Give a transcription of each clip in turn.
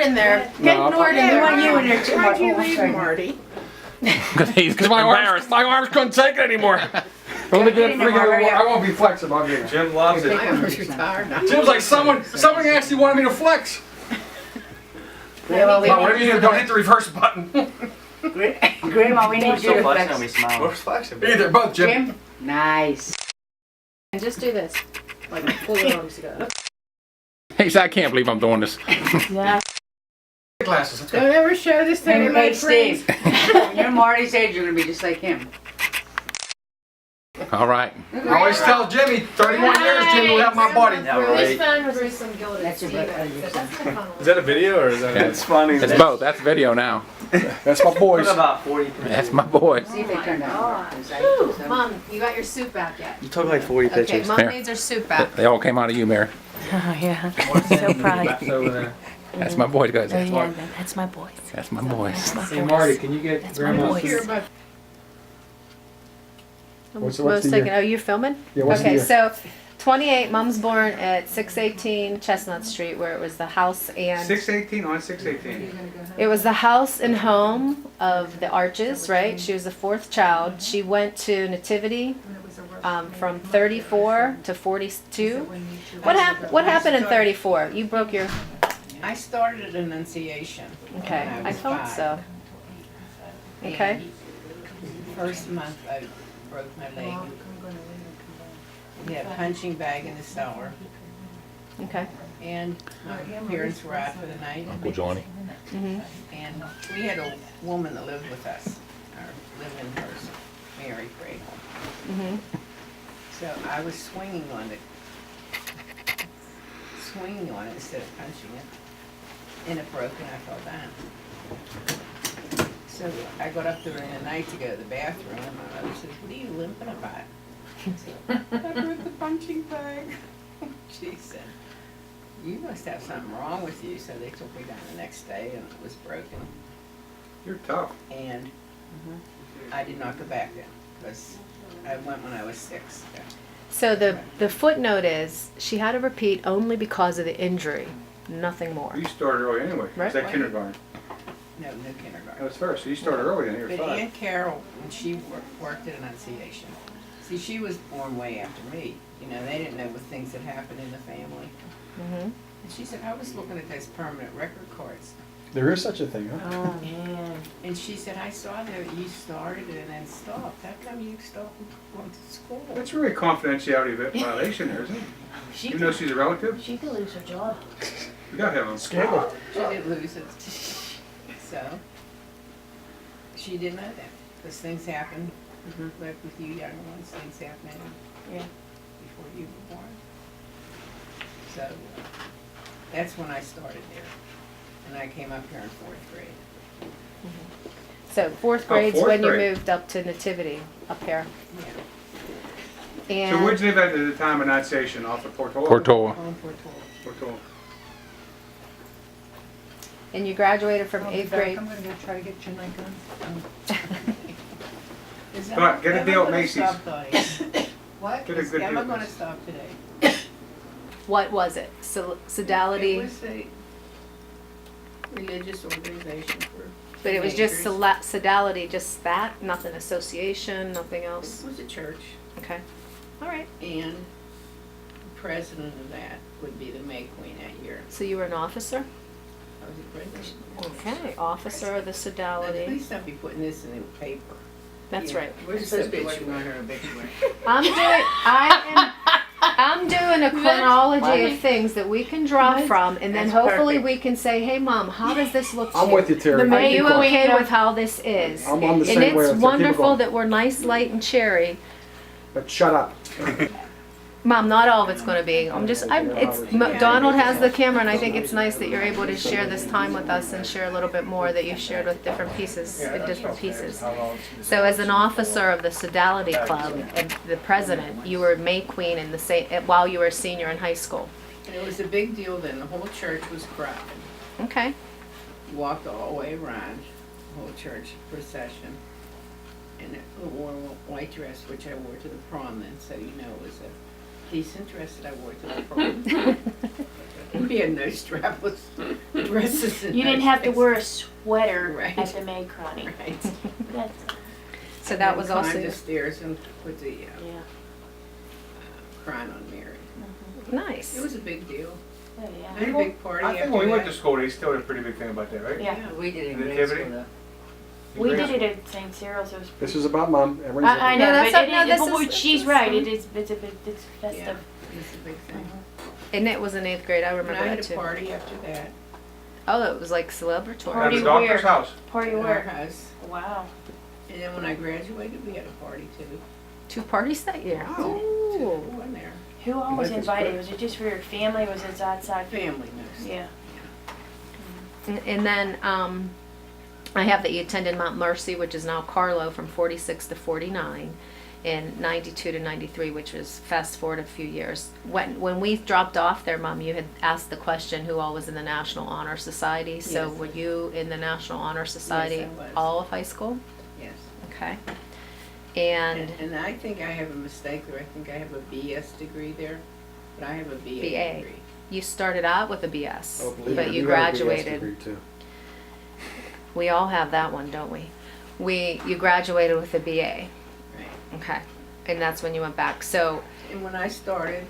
in there. Get Nord in there. Want you in there too. Why'd you leave Marty? Because my arms couldn't take it anymore. Only get freaking. I won't be flexible. I'll get it. Jim loves it. My arms are tired now. Jim's like someone actually wanted me to flex. Grandma, What do you mean? Don't hit the reverse button. Grandma, we need you to flex. What's flexing? Either, both, Jim. Jim? Nice. And just do this. Like pull your arms together. He said, I can't believe I'm doing this. Yeah. Glasses. Let's go. Don't ever show this to Hey, my Steve. friends. When you're Marty's age, you're gonna be just like him. All right. I always tell Jimmy, 31 years, Jimmy will have my body. This phone was some gilded That's your Steven. brother. So that's the funnel. Is that a video or is that? Yeah, It's funny. It's both. That's video now. That's my boys. About 40. That's my boys. See if they turn out. Whew. Mom, you got your soup back yet? You took like 40 Okay, pictures. Mom There. needs her soup back. They all came out of you, Mary. Oh, yeah. So proud. Over there. That's my boys, guys. Oh, yeah, that's my boys. That's my boys. That's my Hey boys. Marty, can you get That's my grandma's? voice. Here, but What's the second. year? Oh, you're filming? Yeah, what's the Okay, year? so 28, Mom's born at 618 Chestnut Street, where it was the house and 618 on 618. it was the house and home of the Arches, right? She was the fourth child. She went to Nativity from 34 to 42. What happened in 34? You broke your. I started at Annunciation. Okay, when I was thought 5. so. Okay. And first month I broke my leg. We had a punching bag in the cellar, Okay. and my parents were out for the night. Uncle Johnny. Mhm. And we had a woman that lived with us, or lived in hers, Mary Cradle. Mhm. So I was swinging on it instead of punching it, and it broke and I fell down. So I got up there in the night to go to the bathroom, and my mother said, "What are you limping about?" I said, "I broke the punching bag." She said, "You must have something wrong with you." So they took me down the next day, and it was broken. You're tough. And I did not go back then, because I went when I was 6. So the footnote is she had to repeat only because of the injury, nothing more. You started early anyway. Right. Was that kindergarten? No That kindergarten. was first. So you started early then. You were But 5. Aunt Carol, when she worked at Annunciation, see, she was born way after me. You know, they didn't know what things had happened in the family. Mhm. And she said, "I was looking at those permanent record cards." There is such a thing, huh? Oh man. And she said, "I saw that you started and then stopped. How come you stopped going to school?" That's really a confidentiality violation there, isn't it? Even though she's a relative? She could lose her job. You gotta have a scandal. She did lose it. So, she didn't know that. Because things happen, like with you younger ones, things happen Yeah. before you were born. So, that's when I started there. And I came up here in 4th grade. So fourth grade's fourth when you grade. moved up to Nativity up here. Yeah. So where'd And you live at the time of Annunciation? Off of Portola? Portola. Home for 12. Portola. and you graduated from 8th grade. I'm gonna go try to get you my gun. Is Come on, get a Emma deal at gonna Macy's. stop today? What? Get a Is good Emma deal. gonna stop today? What was it? Sodality. It was a religious organization for But it was just teenagers. sodality, just that? Nothing association, nothing else? It was a church, Okay. All right. and the president of that would be the May Queen that year. So you were an officer? I was the president. Okay. Officer of the At sodality. least I'd be putting this in the paper. That's Yeah. right. We're supposed to be working on her obituary. I'm doing a chronology of things that we can draw from, and then That's hopefully perfect. we can say, "Hey, Mom, how does this look to I'm you? with you, Terry. Are you Keep going. okay with how this is?" I'm on the same And way. it's Keep it wonderful going. that we're nice, light, and cherry. But shut up. Mom, not all of it's going to be. Donald has the camera, and I think it's nice that you're able to share this time with us and share a little bit more that you've shared with different pieces. So, as an officer of the Sodality Club and the president, you were May Queen in the while you were a senior in high school. And it was a big deal then. The whole church was crowded. Okay. You walked all the way around, the whole church procession. And I wore a white dress, which I wore to the prom then, so you know it was a decent dress that I wore to the prom. We had no strapless dresses in You didn't those have to days. wear a sweater Right. at the May crowning. Right. That's, So that was Climbed also the stairs and put the yeah. crown on Mary. nice. It was a big deal. Oh, I yeah. had a big party I after think when we went to that. school, they still had a pretty big thing about that, right? Yeah. We did it in grade Nativity? school though. We did it at St. Cyril's. It was This pretty. is about mom. Everyone's I know, No, that's but, not- no, this but is- she's this right. is- It's a bit, it's Yeah, festive. it's a big thing. And it was in 8th grade. I And remember I had that a too. party after that. Oh, it was like celebratory. At Party the doctor's where? house. Party At our where? house. Wow. And then when I graduated, we had a party too. 2 parties that year. Two Ooh. in there. Who all was Life is invited? good. Was it just for your family? Was it outside? Family knows. Yeah. And then I have that you attended Mount Mercy, which is now Carlo, from 46 to 49, and 92 to 93, which was fast forward a few years. When we dropped off there, Mom, you had asked the question who all was in the National Honor Society. So Yes. were you in the National Honor Society I was. all of high school? Yes. Okay. And And I think I have a mistake there. I think I have a BS degree there, but I have a BA, BA. degree. you started out with a BS, Oh, believe but me, you have a BS graduated. degree, too. We all have that one, don't we? You graduated with a BA. Right. Okay. And that's when you went back. So, And when I started,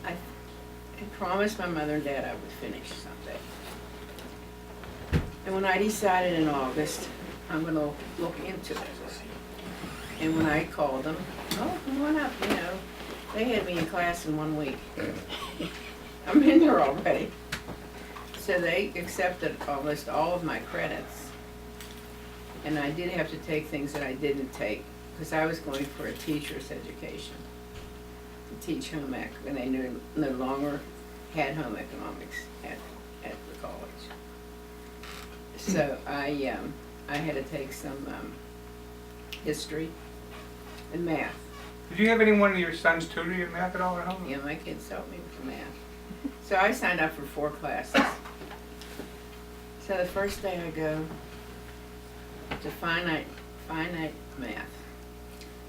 I promised my mother and dad I would finish someday. And when I decided in August, I'm gonna look into it. And when I called them, oh, come on up, you know, they had me in class in 1 week. I'm in there already. So they accepted almost all of my credits. And I did have to take things that I didn't take, because I was going for a teacher's education, to teach home ec, and they no longer had home economics at the college. So I had to take some history and math. Did you have anyone of your sons tutor you in math at all at home? Yeah, my kids helped me with the math. So I signed up for 4 classes. So the first day I go to finite math.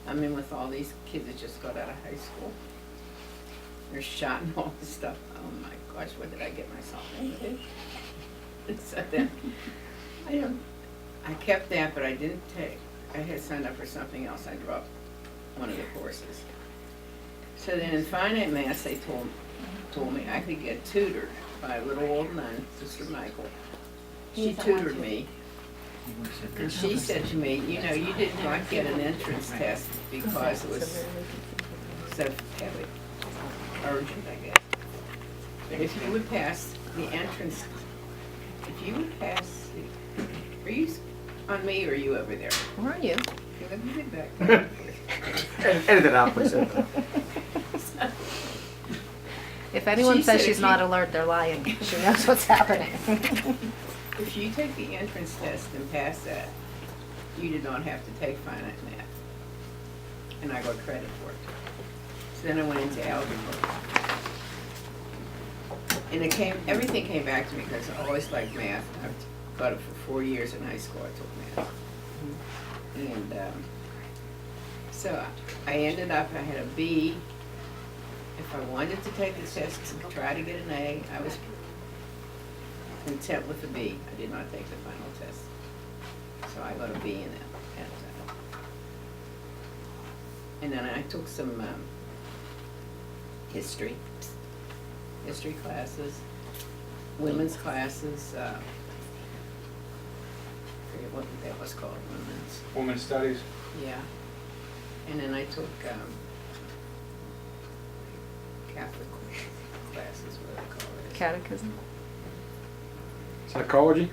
I'm in with all these kids that just got out of high school. They're shot and all this stuff. Oh my gosh, what did I get myself into? And so then, I kept that, but I didn't take. I had signed up for something else. I dropped one of the courses. So then in finite math, they told me I could get tutored by a little old nun, Sister Michael. She tutored me. And she said to me, you know, you did not get an entrance test because it was so heavy, urgent, I guess. But if you would pass the entrance, if you would pass, are you on me or are you over there? where are you? Okay, let me get back there. Edit it out, please. edit it out. If anyone She says said she's if not you- alert, they're lying. She knows what's happening. If you take the entrance test and pass that, you did not have to take finite math. And I got credit for it. So then I went into algebra. And everything came back to me because I always liked math. I've got it for 4 years in high school, I took math. And so I ended up, I had a B. If I wanted to take the test and try to get an A, I was content with the B. I did not take the final test. So I got a B in it. And then I took some history classes, women's classes, I forget what that was called, women's, Women's studies. yeah. And then I took Catholic classes, what do they call it? Catechism, Psychology?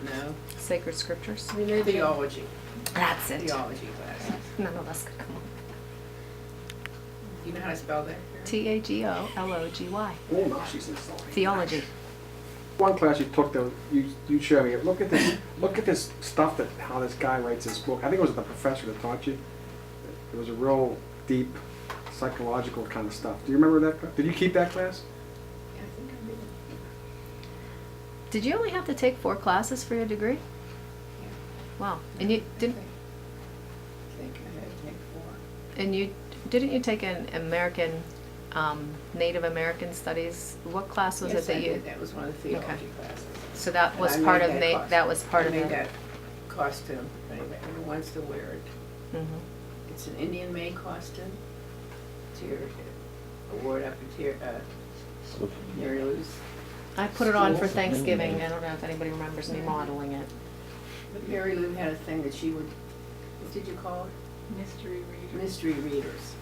No, sacred scriptures. theology, That's it. theology classes. None of us could come on. You know how to spell that? T-A-G-O-L-O-G-Y. Oh, no, she's insulting. Theology. One class you took, you showed me, look at this stuff that, how this guy writes this book. I think it was the professor that taught you. It was a real deep psychological kind of stuff. Do you remember that class? Did you keep that class? Yeah, I think I did. Did you only have to take 4 classes for your degree? Yeah. Wow. And you didn't, I think I had to take 4. And didn't you take an American, Native American Studies? What class was Yes, it that I you? did. That was one of the theology Okay. classes. So that And was I part made of, that costume. that was part I of made it. that costume, if anybody wants to wear it. Mhm. It's an Indian-made costume. Award up to Mary Lou's. I put it on for School. Thanksgiving. I don't know if anybody remembers me modeling it. But Mary Lou had a thing that she would, what did you call it? Mystery reader. Mystery readers.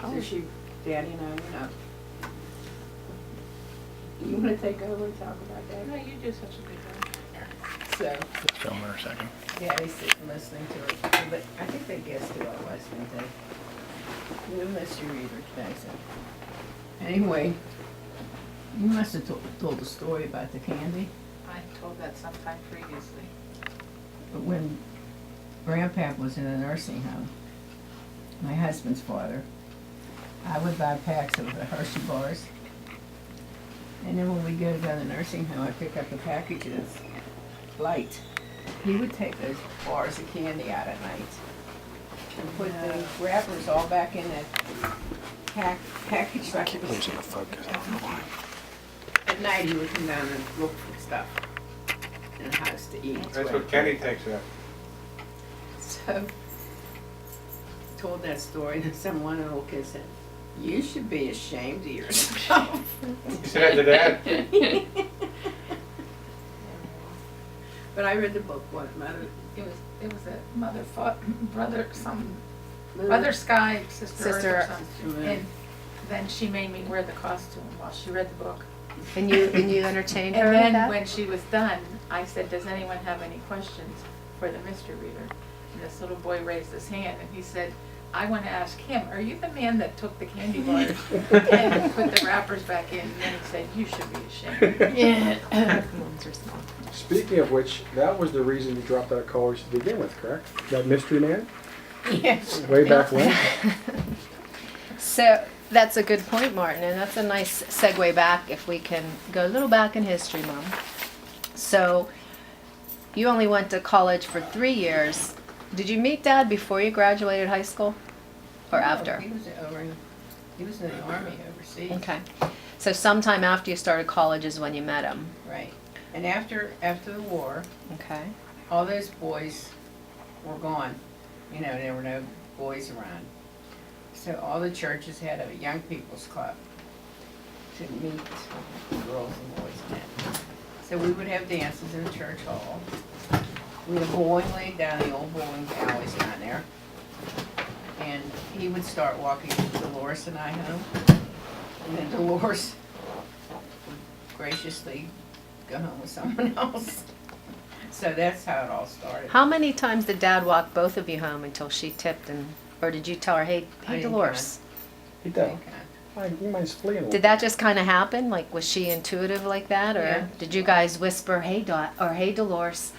Oh. So she, Daddy and I went up. You wanna take over and talk about that? No, you do such a good job. So, Film her a second. Daddy's sitting listening to it, but I think they guessed who I was, didn't they? You're a mystery reader today, so. Anyway, you must have told the story about the candy. I told that sometime previously. But when Grandpa was in a nursing home, my husband's father, I would buy packs of the Hershey bars. And then when we go to the nursing home, I pick up the packages, light. He would take those bars of candy out at night and put the wrappers all back in that package. I keep losing the focus, I don't know why. At night, he would come down and look for stuff in the house to eat. That's what Kenny takes out. So, told that story, and some one little kid said, "You should be ashamed of yourself." You said that to Dad? But I read the book, what, Mother? It was a mother, brother, Moon? Brother Sky, Sister Earth Sister or Earth. something. Moon. And then she made me wear the costume while she read the book. And you entertained her And with then that? when she was done, I said, does anyone have any questions for the mystery reader? And this little boy raised his hand and he said, I want to ask him, are you the man that took the candy bars and put the wrappers back in? And then he said, you should be ashamed. Yeah. Moms are small. Speaking of which, that was the reason you dropped out of college to begin with, correct? That mystery man? Yes. Way back when? So that's a good point, Martin, and that's a nice segue back if we can go a little back in history, Mom. So you only went to college for 3 years. Did you meet Dad before you graduated high school or No, after? He was in the Army overseas. Okay. So sometime after you started college is when you met him. Right. And after the war, Okay. all those boys were gone. You know, there were no boys around. So all the churches had a young people's club to meet girls and boys in. So we would have dances in the church hall. We had a bowling league down the old bowling alleys down there. And he would start walking Dolores and I home. And then Dolores would graciously go home with someone else. So that's how it all started. How many times did Dad walk both of you home until she tipped or did you tell her, hey I didn't Dolores? He I did. think You mind fleeing a little. Did that just kind of happen? Like, was she intuitive like that? Or Yeah. did you guys whisper, hey Dot, or hey Dolores,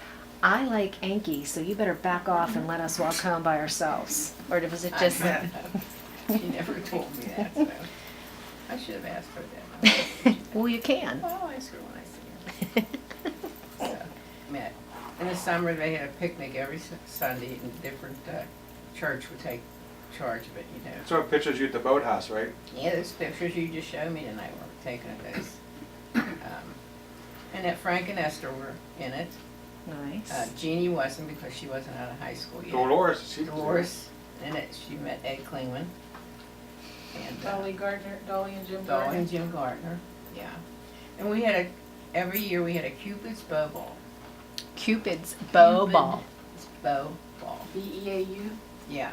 I like Anki, so you better back off and let us walk home by ourselves? Or was it just... She never told me that, so I should have asked her that. Well, you can. I'll ask her when I see her. So, met. In the summer, they had a picnic every Sunday, and a different church would take charge of it, you know. Saw pictures you at the boathouse, right? Yeah, those pictures you just showed me tonight were taken of those. And that Frank and Esther were in it. Nice. Jeannie wasn't because she wasn't out of high school yet. Dolores, she Dolores, in it, she met Ed Klingman. And Dolly Gardner, Dolly and Jim Dolly Gardner. and Jim Gardner, yeah. And we had every year we had a Cupid's bow ball. Cupid's bow Cupid. ball. It's bow ball, BEAU. yeah.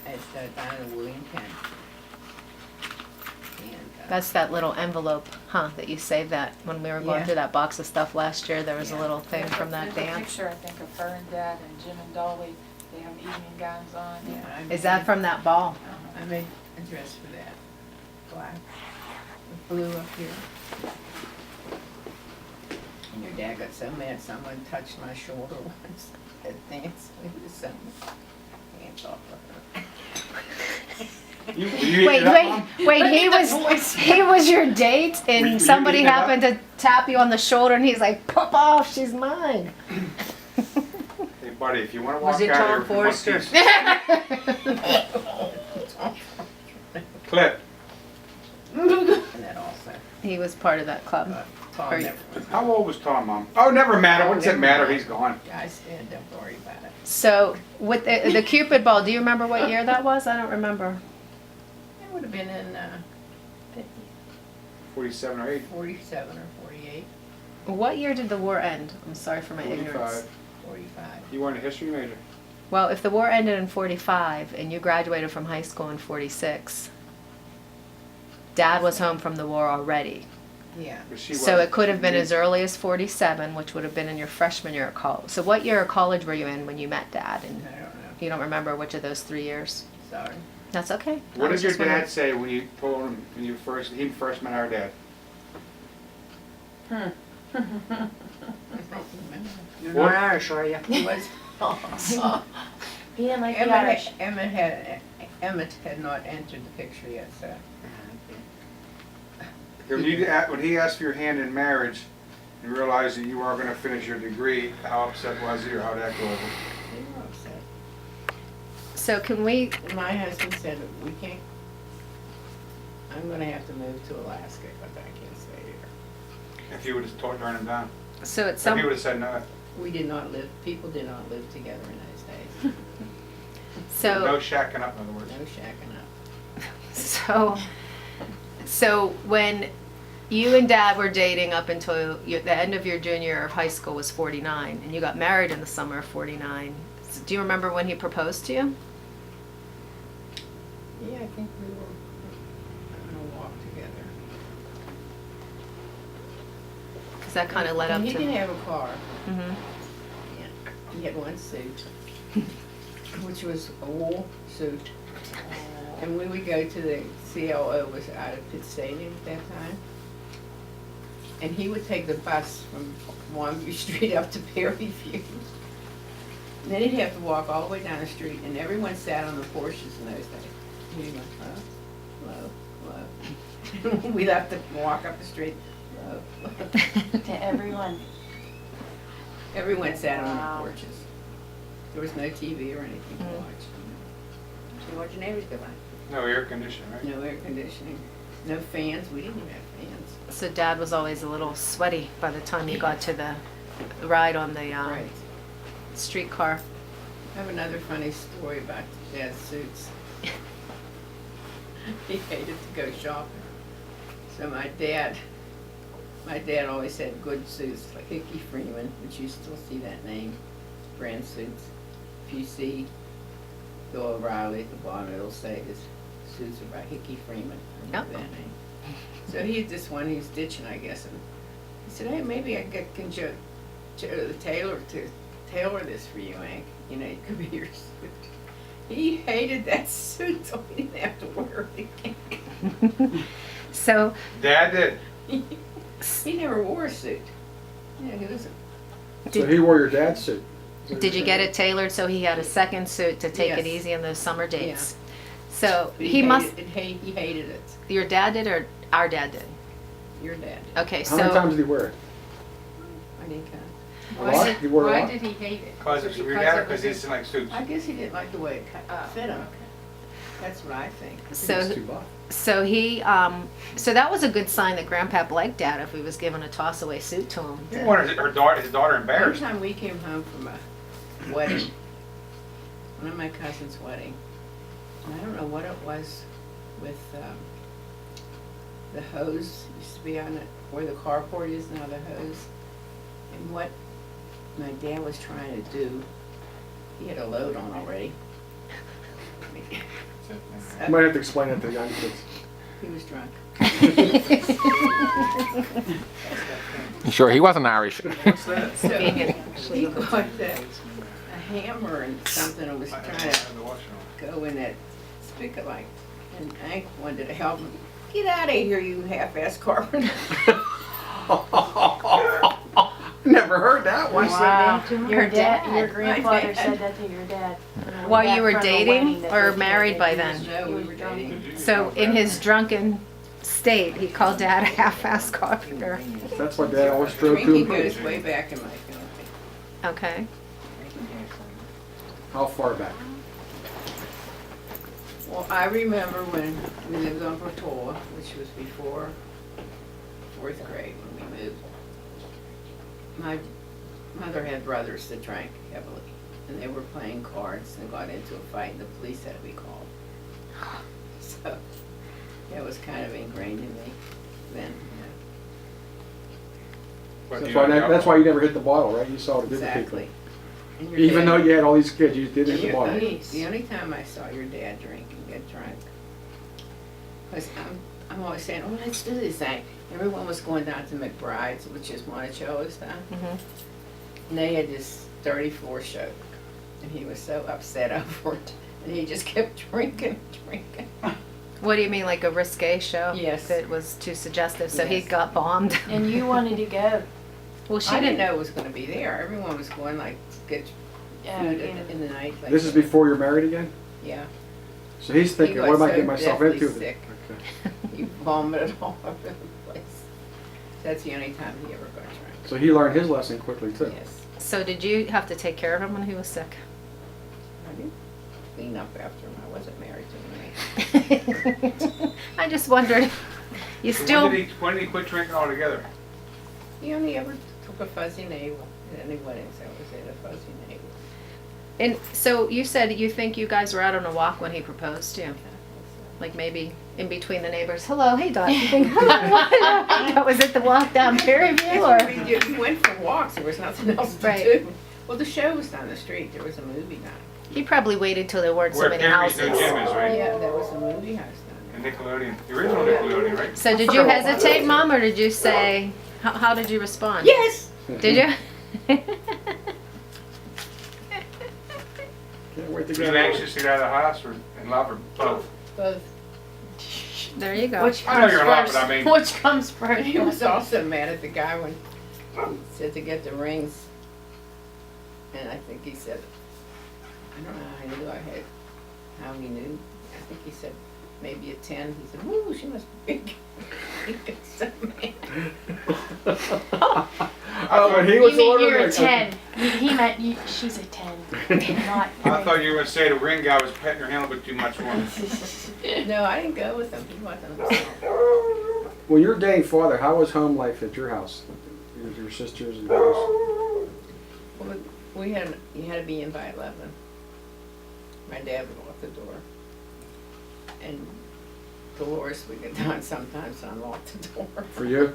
At down in William Penn. And, That's that little envelope, huh, that you saved that when we were going Yeah. through that box of stuff last year. There was a Yeah. little thing from that There's a dance. picture, I think, of her and Dad and Jim and Dolly. They have evening gowns on. yeah, I made- Is that from that ball? I made a dress for that, black, with blue up here. And your dad got so mad someone touched my shoulder once at dance. It was some hands off of her. You Wait, eat that, Mom? he was your date, Were you and somebody eating it up? happened to tap you on the shoulder, and he's like, "Pop off, she's mine." Hey, Buddy, if you wanna Was walk it out Tom here for one Forster? piece. Clip, And that also. He was part of that club. Tom Are you- never was. how old was Tom, Mom? Oh, never matter, what does it Never matter, mind. he's gone. I said, don't worry about it. So with the Cupid ball, do you remember what year that was? I don't remember. It would have been in 47 or 8. 47 or 48, What year did the war end? I'm sorry for my 45. ignorance. 45. You weren't a history major. Well, if the war ended in 45 and you graduated from high school in 46, Dad was home from the war already. Yeah. But she So was. it could have been as early as 47, which would have been in your freshman year of college. So what year of college were you in when you met Dad? I And don't know. you don't remember which of those 3 years? Sorry. That's okay. What I was did your just wondering. dad say when you told him, when you first, he first met our dad? You're What? not Irish, are you? He was. He didn't like the Emmett, Irish. Emmett had not entered the picture yet, so. When he asked for your hand in marriage and realized that you weren't gonna finish your degree, how upset was he, or how'd that go over? They were upset. So can we, My husband said, we can't, I'm gonna have to move to Alaska because I can't stay here. If you would've turned him down. so at If some, he would've said no. We did not live, people did not live together in those days. No so, shacking up, in other words. No shacking up. so when you and Dad were dating up until the end of your junior year of high school was 49, and you got married in the summer of 49. Do you remember when he proposed to you? Yeah, I think we were on a walk together. Because that kind of led up He to. didn't have a car. Mhm. Yeah. He had one suit, which was a wool suit. And we would go to the CLO, was out at Pitt Stadium at that time. And he would take the bus from Longview Street up to Perry View. And then he'd have to walk all the way down the street, and everyone sat on the porches in those days. And he went, low, low. We'd have to walk up the street, low, low. To everyone. Everyone sat on Wow. the porches. There was no TV or anything to Mhm. watch. So what'd your neighbors go by? No air conditioning, right? No air conditioning, no fans, we didn't even have fans. So Dad was always a little sweaty by the time he got to the ride on the Right. streetcar. I have another funny story about Dad's suits. He hated to go shopping. So my dad always had good suits, like Hickey Freeman, which you still see that name, brand suits. If you see Bill O'Reilly at the bottom, it'll say his suits are by Hickey Freeman. I remember Yep. that name. So he had this one he was ditching, I guess, and he said, hey, maybe I can Joe the tailor to tailor this for you, Hank. You know, it could be your suit. He hated that suit, so he didn't have to wear it again. So Dad did. He never wore a suit. Yeah, he was. So he wore your dad's suit. did you get it tailored so he had a second suit to take it Yes. easy in those summer dates? So But he must, He hated it. your dad did or our dad did? Your dad. Okay, How many so, times did he wear it? I didn't count. A lot? You wore it a Why lot? did he hate it? Cause Was it's it your because dad, it cause was he his- doesn't like suits. I guess he didn't like the way it Oh, fit him. okay. That's what I think. He was so, too buff. so he, so that was a good sign that Grandpap liked Dad if he was giving a toss-away suit to him. He wanted his daughter One embarrassed. time we came home from a wedding, one of my cousin's wedding. And I don't know what it was with the hose, used to be on it, where the carport is now, the hose. And what my dad was trying to do, he had a load on already. You might have to explain it to the young kids. He was drunk. Sure, he wasn't Irish. What's that? So Being it- he got a hammer and something and was trying to go in that spigot like, and Hank wanted to help him. Get out of here, you half-ass carpenter. Never heard that one. Wow. Your dad, your My grandfather dad. said that to your dad. While Back you were from the dating wedding that or they married by attended. then? No, we were dating. So in his drunken state, he called Dad a half-ass carpenter. That's what Dad always drove to Drinking improve. goes way back in my family. Okay. How far back? Well, I remember when we lived on Portola, which was before 4th grade when we moved. My mother had brothers that drank heavily, and they were playing cards and got into a fight, and the police had to be called. So that was kind of ingrained in me then. But That's you why, know, that's why you never hit the bottle, right? You saw it Yeah. with other people. Exactly. And your Even dad- though you had all these kids, you didn't hit the The bottle. only time I saw your dad drink and get drunk, because I'm always saying, oh, let's do this thing. Everyone was going down to McBride's, which is Monticello's town, Mhm. and they had this 34 show, and he was so upset over it, and he just kept drinking. What do you mean, like a risque show? Yes. That was too suggestive, so he Yes. got bombed. And you wanted to go. Well, she I didn't didn't. know it was going to be there. Everyone was going like get food in the night. Like, This is before you're married again? Yeah, So he's thinking, got what am I so getting myself deathly into? sick. Okay. he vomited all over the place. That's the only time he ever got drunk. So he learned his lesson quickly too. Yes. So did you have to take care of him when he was sick? I did clean up after him. I wasn't married to him. I just wondered. You so still. when did he quit drinking altogether? He only ever took a fuzzy navel at any weddings. That was it, a fuzzy navel. And so you said you think you guys were out on a walk when he proposed to you? Like maybe in between the neighbors. Hello, hey Dot. You think, hello. Was it the walk down Perryview That's or? what we did. We went for walks. There was nothing else to Right. do. Well, the show was down the street. There was a movie night. He probably waited till there weren't so Where many Terry's houses. new gym is, right? Yeah, there was a movie house down And Nickelodeon, the original Nickelodeon, right? So did you hesitate, Mom, or did you say? How did you respond? there. Yes. Did you? Can't wait to Were get you out. anxious to get out of the house or in love or both? Both. There you go. Which I know comes you're in love, first? but I mean- Which comes first? He was also mad at the guy when he said to get the rings. And I think he said, I don't know how he knew I had, how he knew. I think he said maybe a 10. He said, woo, she must be big. He got so mad. Oh, when he You was mean ordering you're a it, 10. He meant you, she's a 10. Not I thought you were gonna say the ring guy was petting her hand a little bit too much for him. No, I didn't go with him. He went himself. When you're dating father, how was home life at your house? Your sisters and brothers? Well, you had to be in by 11. My dad would lock the door. And Dolores would get down sometimes and unlock the door. For you?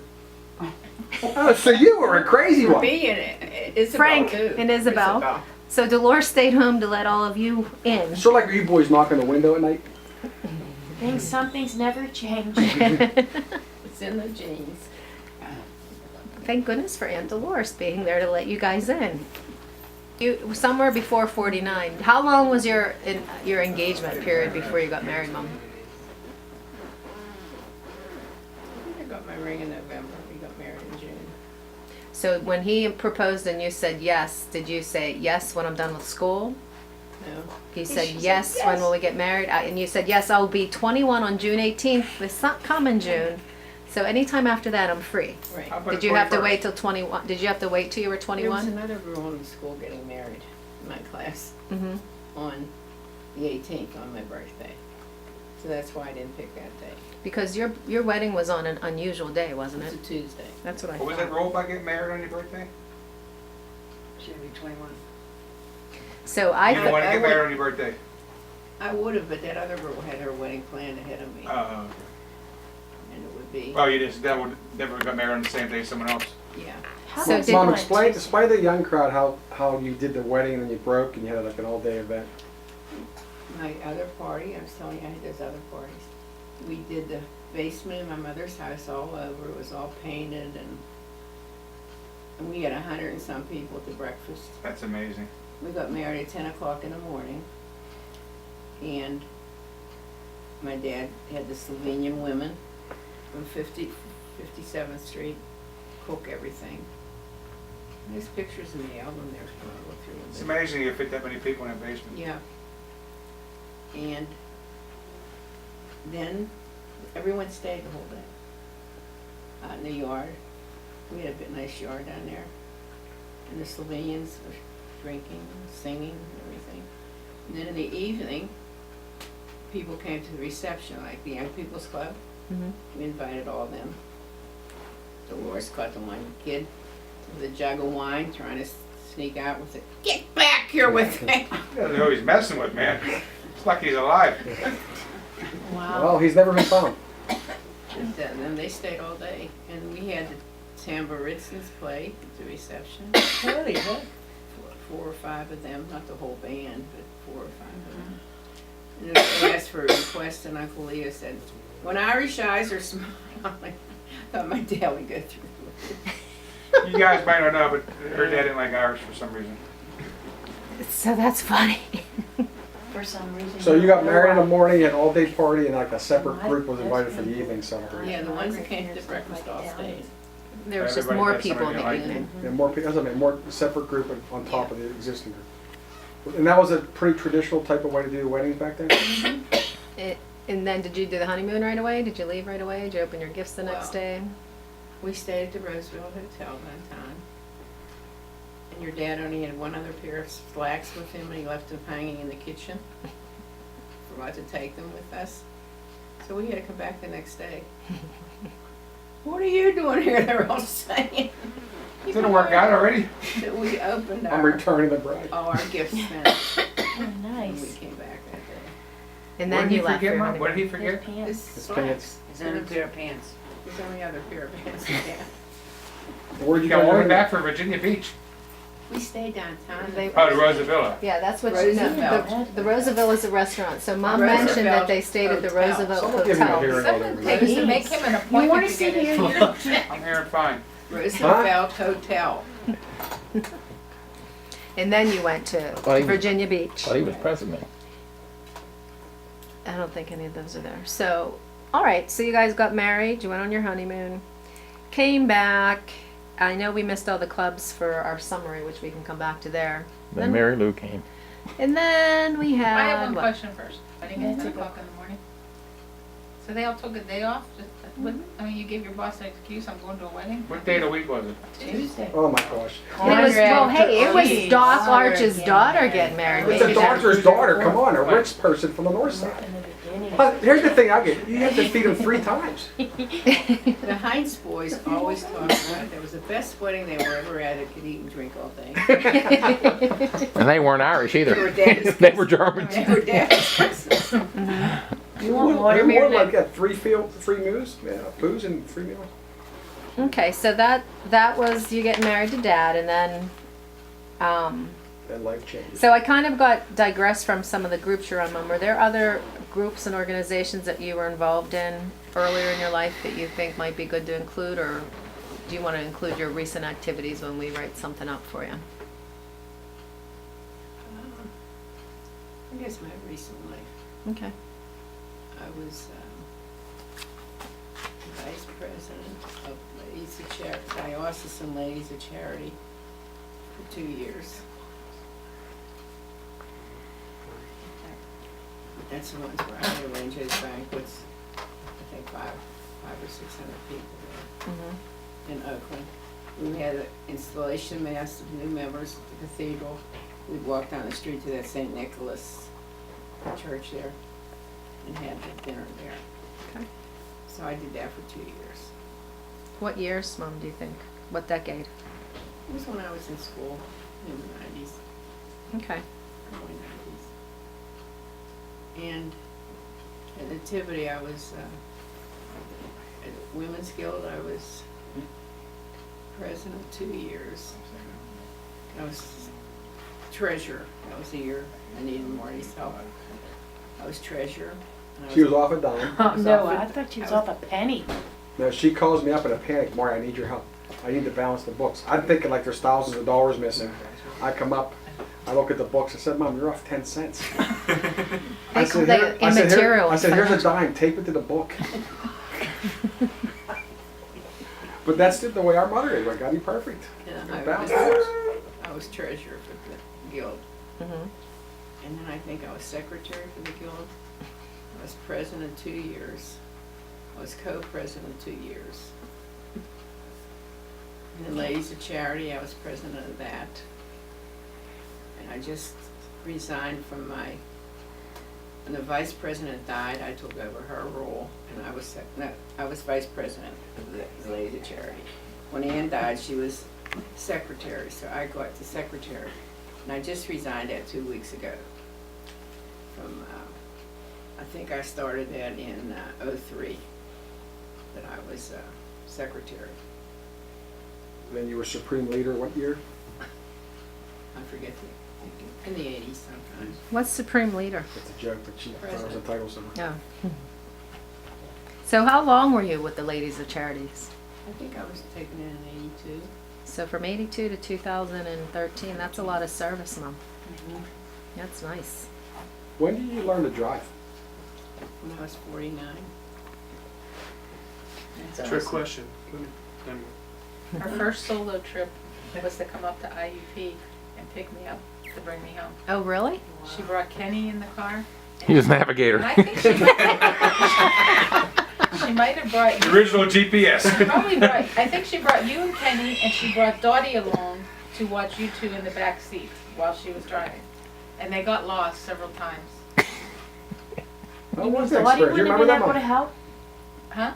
Oh, so you were a crazy one. Me and Isabel Frank too. and Isabel. So Dolores stayed home to let all of you in. So like you boys knock on the window at night? Something's never changed. It's in the genes. Thank goodness for Aunt Dolores being there to let you guys in. You somewhere before 49. How long was your engagement period before you got married, Mom? I got my ring in November. We got married in June. So when he proposed and you said yes, did you say yes when I'm done with school? No. He said She said yes, when yes. will we get married? And you said yes, I'll be 21 on June 18th. This coming June. So anytime after that, I'm free. Right. How about Did the you have to 21st? wait till 21? Did you have to wait till you were There was 21? another girl in school getting married in my class Mm-hmm. on the 18th on my birthday. So that's why I didn't pick that day. Because your wedding was on an unusual day, wasn't It's it? a Tuesday. That's what I What was that thought. rule about getting married on your birthday? She had to be 21. So I You don't thought. want to I get would- married on your birthday? I would have, but that other girl had her wedding planned ahead of me. And it would be, Well, you just never got married on the same day as someone else. yeah. How So long did- Mom, was explain it? the young crowd how you did the wedding and then you broke and you had like an all day event. My other party, I was telling you I had those other parties. We did the basement of my mother's house all over. It was all painted and we had 100 and some people at the breakfast. That's amazing. We got married at 10 o'clock in the morning. And my dad had the Slovenian women from 57th Street cook everything. And there's pictures in the album there if you want to look through It's them. amazing you fit that many people in a basement. Yeah. And then everyone stayed the whole day. Out in the yard. We had a bit nice yard down there. And the Slovenians were drinking, singing, and everything. And then in the evening, people came to the reception, like the Young People's Club. Mhm. We invited all of them. Dolores caught the one kid with a jug of wine trying to sneak out with it. Get back here with me! Yeah, they're always messing with, man. It's like he's alive. Well, he's never been found. And then they stayed all day. And we had the Tamburitzans play at the reception. Really, huh? Four or five of them, not the whole band, but 4 or 5 of them. And then they asked for a request, and Uncle Leo said, when Irish eyes are smiling, I thought my dad would go through it. You guys might not know, but her dad didn't like Irish for some reason. So that's funny. For some reason. So you got married in the morning, you had an all-day party, and like a separate group was invited for the evening celebration. Yeah, the ones that came to the breakfast all stayed. There was just Everybody more had people in somebody the they liked. evening. And more people, that's what I mean, more separate group on top of the existing group. And that was a pretty traditional type of way to do weddings back then? And then did you do the honeymoon right away? Did you leave right away? Did you open your gifts the next Well, day? We stayed at the Roseville Hotel one time. And your dad only had one other pair of slacks with him, and he left them hanging in the kitchen. We're about to take them with us. So we had to come back the next day. What are you doing here? They were all saying. Didn't work out already? So we opened I'm our, returning the bride. all our gifts then, Oh, and we nice. came back that day. And What then did you he left for forget, your Mom? What did honeymoon. he forget? His pants. His His slacks. pants. His only pair of pants. His only other pair of pants, yeah. Where'd You you got go? all the way back for Virginia Beach. We stayed downtown. They- Oh, the Roosevelt. Yeah, that's what you know. Roosevelt. The Roosevelt is a restaurant. So Mom Roosevelt mentioned that they stayed at the Hotel. Roosevelt Someone give me a Hotel. hearing aid Someone over takes there. to make him an You appointment wanna to sit get his. here? I'm hearing fine. Roosevelt Hotel. And then you went to Well, he- Virginia Beach. But he was president. I don't think any of those are there. So, all right. So you guys got married. You went on your honeymoon. Came back. I know we missed all the clubs for our summary, which we can come back to there. Then Mary Lou came. And then we I have had one what? question first. I didn't get That's 10 a good o'clock in the morning. So they all took a day off? I mean, you gave your boss an excuse, I'm going to a wedding? What day of the week was it? Tuesday. Oh my gosh. It was, well, hey, it was Please. Doc Arch's daughter getting married. It's a Maybe doctor's daughter, come on, a rich person from the north side. In the beginning. But here's the thing I get, you have to feed them 3 times. The Heinz boys always talk about it. That was the best wedding they were ever at. It could eat and drink all day. And they weren't Irish either. They were daddy's They were Germans. They were daddy's cousins. You want watermelon? Like that, 3 meals, yeah, booze and 3 meals. Okay, so that was you getting married to Dad, and then That life changes. so I kind of got digressed from some of the groups you're on, Mom. Were there other groups and organizations that you were involved in earlier in your life that you think might be good to include, or do you want to include your recent activities when we write something up for you? I guess my recent life. Okay. I was vice president of Ladies of Charity, Diocesan Ladies of Charity for 2 years. But that's the ones where I arrange those banquets. I think 500 or 600 people there. Mm-hmm. In Oakland. We had an installation mass of new members at the cathedral. We'd walk down the street to that St. Nicholas church there and had the dinner there. Okay. So I did that for 2 years. What years, Mom, do you think? What decade? It was when I was in school in the 90s, Okay. early 90s. And at Nativity, I was, at the Women's Guild, I was president 2 years. I was treasurer. That was the year I needed Marty's help. I was treasurer. and I She was off a dime. Oh, was no, off I it. thought she was I off a penny. No, she calls me up in a panic, Marty, I need your help. I need to balance the books. I'm thinking like there's thousands of dollars missing. I come up, I look at the books, I said, Mom, you're off 10 cents. They call that immaterial. I said, here's a dime, tape it to the book. But that's the way our mother is, I gotta be perfect. Yeah, Balance the books. I was treasurer for the guild. Mm-hmm. And then I think I was secretary for the guild. I was president 2 years. I was co-president 2 years. And then Ladies of Charity, I was president of that. And I just resigned from when the vice president died, I took over her role, and I was I was vice president of the Ladies of Charity. When Ann died, she was secretary, so I got the secretary, and I just resigned that 2 weeks ago. From I think I started that in '03, that I was secretary. Then you were supreme leader what year? I forget in the '80s sometimes. What's Supreme Leader? It's a joke, but she thought it was a title somewhere. Oh. So how long were you with the Ladies of Charities? I think I was taken in '82. So from 82 to 2013, that's a lot of service, Mom. That's nice. When did you learn to drive? When I was 49. Trick question. Her first solo trip was to come up to IUP and pick me up to bring me home. Oh, really? She brought Kenny in the car. He was navigator. And I think she might have brought The you. original GPS. Probably right. I think she brought you and Kenny, and she brought Dottie along to watch you two in the back seat while she was driving. And they got lost several times. How was that Dottie experience? You wouldn't have remember been that, able to Mom? help? Huh?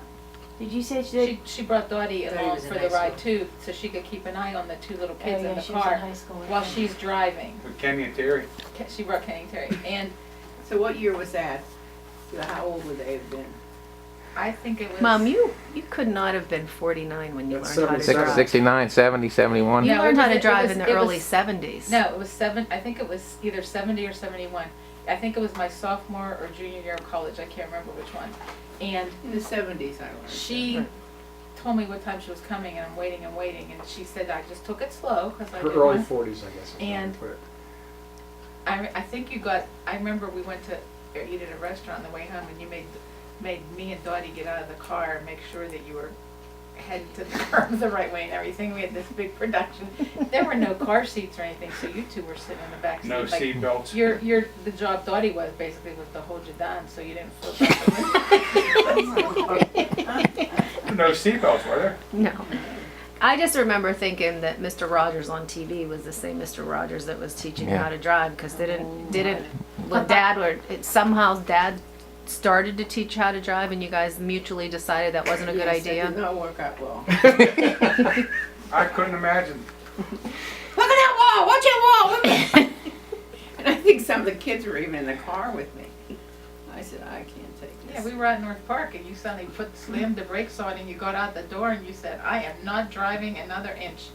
Did you say she did? She brought Dottie Dottie along was in for the high ride too, so she could keep an eye on the two little Oh, kids yeah, in the she was in car high school. while she's driving. With Kenny and Terry. She brought Kenny and Terry. And So what year was that? How old would they have been? I think it was... Mom, you could not have been 49 when you That's learned how to 77. drive. 69, 70, 71. You No, learned it how was- to it drive was- in the it early was- 70s. No, it was I think it was either 70 or 71. I think it was my sophomore or junior year of college. I can't remember which one. And In the 70s, I learned. she told me what time she was coming, and I'm waiting and waiting. And she said I just took it slow because I Her didn't early want- 40s, I guess. is how And- you put it. I think you got. I remember we went to eat at a restaurant on the way home, and you made me and Dottie get out of the car and make sure that you were heading to the curb the right way and everything. We had this big production. There were no car seats or anything, so you two were sitting in the back seat. No like, seat belts. the job Dottie was basically was to hold you down so you didn't flip out. No seat belts, were there? No. I just remember thinking that Mr. Rogers on TV was the same Mr. Rogers that was teaching you Yeah. how to drive, because somehow Dad started to teach you how to drive, and you guys mutually decided that wasn't a good Yes, that did idea. not work out well. I couldn't imagine. Look at that wall! Watch that wall! Look at And I think some of the kids were even in the car with me. I said, I can't take this. Yeah, we were at North Park, and you suddenly slammed the brakes on, and you got out the door, and you said, "I am not driving another inch."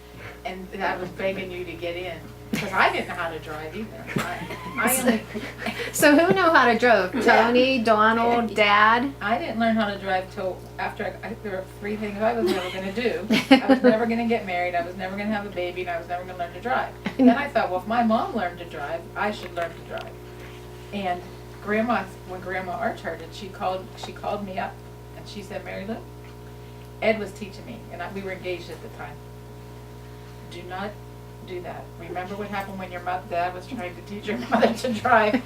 And I was begging you to get in, because I didn't know how to drive either. I only So who knew how to drive? Tony, Donald, Dad? I didn't learn how to drive till after there were three things I was never going to do. I was never going to get married, I was never going to have a baby, and I was never going to learn to drive. Then I thought, well, if my mom learned to drive, I should learn to drive. And when Grandma Arch heard it, she called me up, and she said, "Mary Lou, Ed was teaching me, and we were engaged at the time. Do not do that. Remember what happened when your dad was trying to teach your mother to drive?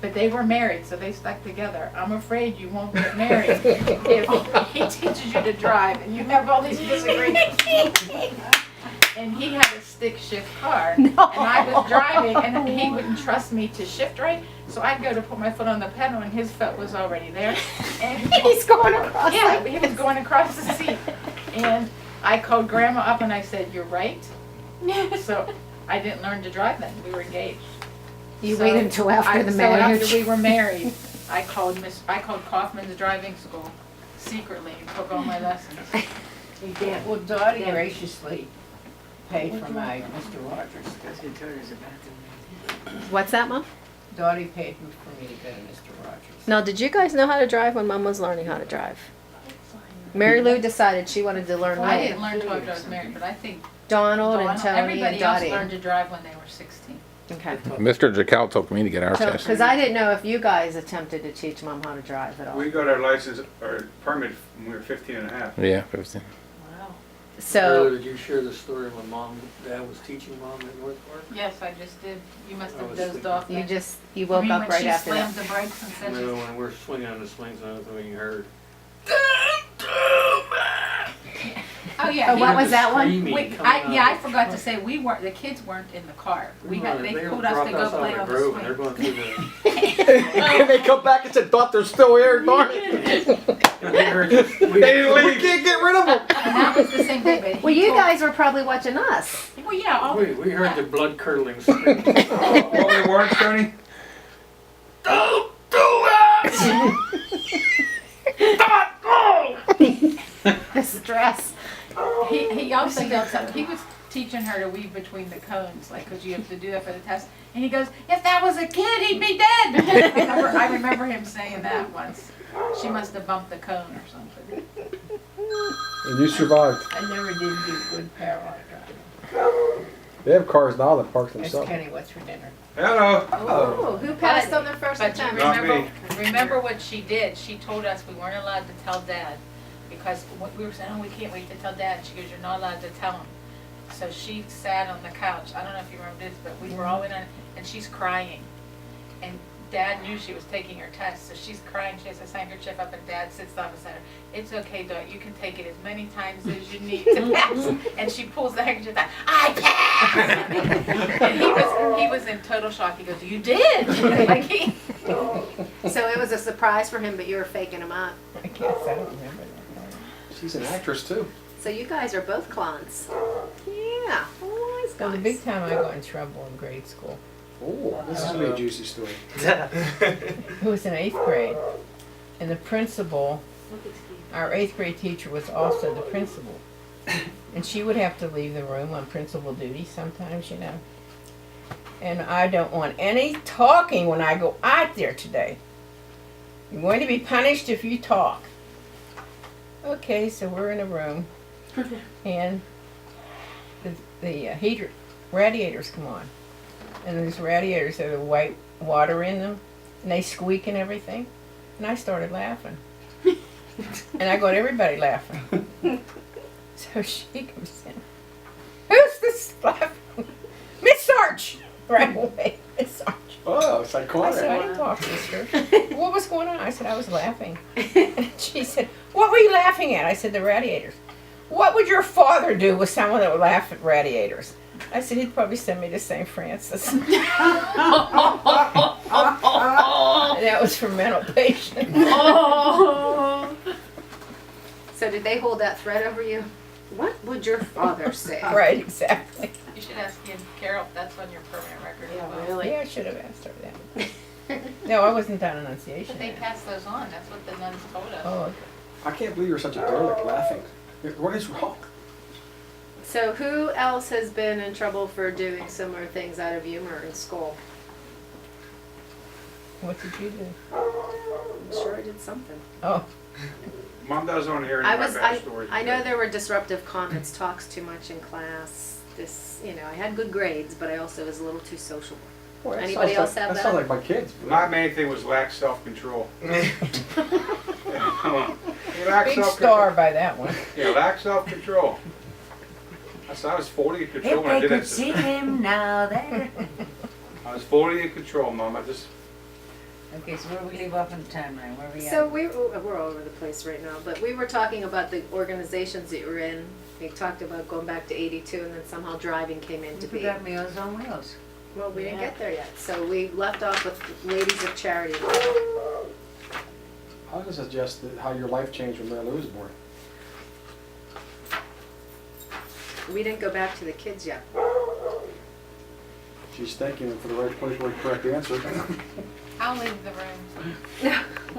But they were married, so they stuck together. I'm afraid you won't get married if he teaches you to drive and you have all these disagreements." And he had a stick shift car, and I was driving, and he wouldn't trust me to shift right, so I'd go to put my foot on the pedal, and his foot was already there. And He's going across. yeah, he was going across the seat. And I called Grandma up and I said, "You're right." So I didn't learn to drive then. We were engaged. You So waited until after the so marriage. after we were married, I called Kaufman's driving school secretly and took all my lessons. Yeah, well, Dottie graciously paid for my Mr. Rogers. That's what Terry's about to What's that, Mom? Dottie paid for me to go to Mr. Rogers. Now, did you guys know how to drive when Mom was learning how to drive? Mary Lou decided she wanted to learn Well, I way. didn't learn till after I was married, but I think Donald and Tony everybody and else Dottie. learned to drive when they were 16. Okay. Mr. Jacal took me to get our test. Because I didn't know if you guys attempted to teach Mom how to drive at all. We got our license, our permit when we were 15 and a half. Yeah, 15. Wow. So, Did you share the story when Dad was teaching Mom at North Park? Yes, I just did. You must I have was dozed thinking- off. you then. you woke mean up when right she after slammed that. the brakes and said, No, when we're swinging on the swings, and I was when you heard. Oh yeah. Oh, what was that one? I forgot to say, the kids weren't in the car. They pulled us to go play on the swing. They're going through the. And they come back and said, "Thought they're still here, darn it." We can't get rid of them. And that was the same day, but Well, you guys were probably watching us. Well, yeah, We heard the blood curdling scream. What were the words, Tony? Don't do it! Stop! Go! The stress. he also yelled something. He was teaching her to weave between the cones, like, because you have to do that for the test. And he goes, if that was a kid, he'd be dead. I remember him saying that once. She must have bumped the cone or something. And you survived. I never did do good parallel driving. They have cars now that park That's themselves. Kenny, what's for dinner? Hello. Oh, who passed on their first But you attempt? Not remember what she did. She told us we weren't allowed to tell Dad because we were saying, oh, we can't wait to tell Dad. And she goes, you're not allowed to tell him. So she sat on the couch. I don't know if you remember this, but we were all in on it, and she's crying. And Dad knew she was taking her test, so she's crying. She has this handkerchief up, and Dad sits down beside her. It's okay, Dot. You can take it as many times as you need to pass. And she pulls the handkerchief out. I passed. And he was in total shock. He goes, "You did!" Like he. So it was a surprise for him, but you were faking him up. I guess I don't remember that. She's an actress too. So you guys are both clowns. Yeah, wise So the guys. big time I got in trouble in grade school, Oh, this is gonna be a juicy story. it was in 8th grade, and the principal, our 8th grade teacher was also the principal. And she would have to leave the room on principal duty sometimes, you know. And I don't want any talking when I go out there today. You're going to be punished if you talk. Okay, so we're in a room, and the heater radiators come on. And these radiators have the white water in them, and they squeak and everything. And I started laughing. And I got everybody laughing. So she comes in. Who's this laughing? Miss Sarch! Right away, Miss Sarch. Oh, I said, psychotic. I didn't talk, sister. What was going on? I said, I was laughing. And she said, what were you laughing at? I said, the radiators. What would your father do with someone that would laugh at radiators? I said, he'd probably send me to St. Francis. And that was for mental patients. Oh. So did they hold that threat over you? What would your father say? Right, exactly. You should ask him, Carol, if that's on your permanent record as Yeah, well. really. Yeah, I should have asked her that. No, I wasn't done enunciation. But they pass those on. That's what the nuns told us. Oh, okay. I can't believe you're such a derelict laughing. What is wrong? So who else has been in trouble for doing similar things out of humor in school? What did you do? I'm sure I did something. Oh, Mom does on here in I my was, backstory. I know there were disruptive comments, talks too much in class. This, you know, I had good grades, but I also was a little too sociable. Boy, that Anybody sounds else like, have that sounds that? like my kids. My main thing was lack self-control. Lack big self-control. star by that one. Yeah, lack self-control. I was fully in control If when I they did could that. see him now there. I was fully in control, Mom. I just Okay, so where do we leave off on the timeline? Where are we at? So we're all over the place right now, but we were talking about the organizations that you were in. We talked about going back to 82 and then somehow driving came into We being. forgot Meals on Wheels. Well, we didn't get there yet. So we left off with Ladies of Charity. I was gonna suggest that how your life changed when Mary Lou was born. We didn't go back to the kids yet. She's thanking him for the right politically correct answer. I'll leave the room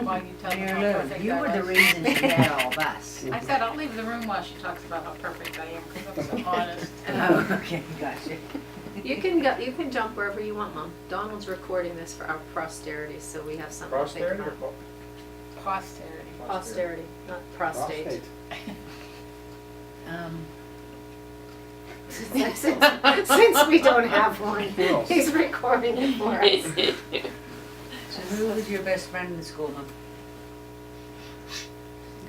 while you tell me Mayor how Lou, perfect you I were the was. reason she had all of us. I said I'll leave the room while she talks about how perfect I am because I'm so honest. Oh, okay, gotcha. You can go. You can jump wherever you want, Mom. Donald's recording this for our posterity, so we have something to posterity think or about. Posterity. Posterity, not prostate. Prostate. Since we don't have one, Who else? he's recording it for us. So who was your best friend in school, Mom?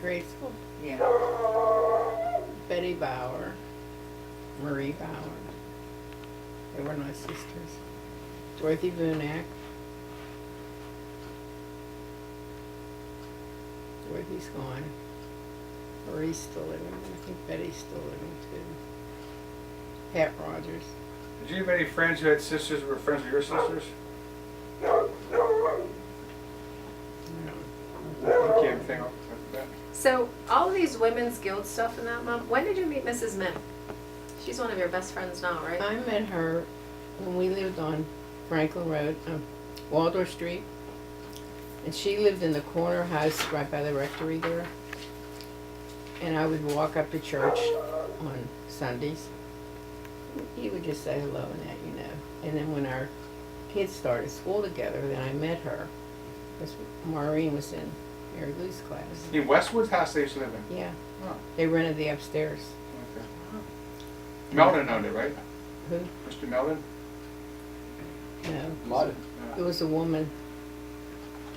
Grade school. Yeah. Betty Bauer, Marie Bauer. They were my sisters. Dorothy Vunak. Dorothy's gone. Marie's still living. I think Betty's still living too. Pat Rogers. Did you have any friends who had sisters who were friends with your sisters? I can't think of that. So all of these women's guild stuff and that, Mom, when did you meet Mrs. Mim? She's one of your best friends now, right? I met her when we lived on Franklin Road, Waldorf Street. And she lived in the corner house right by the rectory there. And I would walk up to church on Sundays. He would just say hello and that, you know. And then when our kids started school together, then I met her. Because Maureen was in Mary Lou's class. In Westwood's house they used to live in? Yeah, Oh, they rented the upstairs. okay. Meldon owned it, right? Who? Mr. Meldon? No. It was a woman.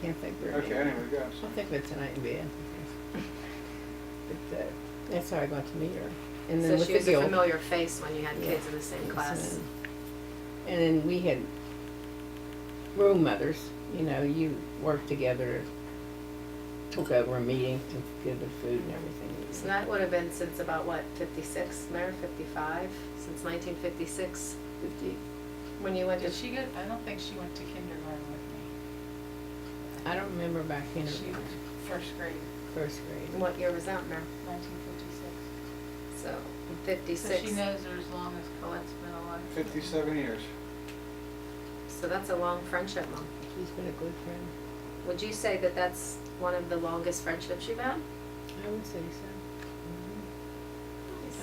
Can't think of her Okay, name. anyway, go. I'll think of it tonight in bed. But that's how I got to meet her. And then So with she the was a guild. familiar face when you had Yeah. kids in the same class. And then we had room mothers. You know, you worked together, took over a meeting to give the food and everything. So that would have been since about what, 56, Mary, 55? Since 1956, 50. when you went to Did she get, I don't think she went to kindergarten with me. I don't remember back in She was first grade, first grade. what year was that, Mary? 1956. So in So 56. she knows her as long as Colette's been alive. 57 years. So that's a long friendship, Mom. She's been a good friend. Would you say that that's one of the longest friendships you've had? I would say so.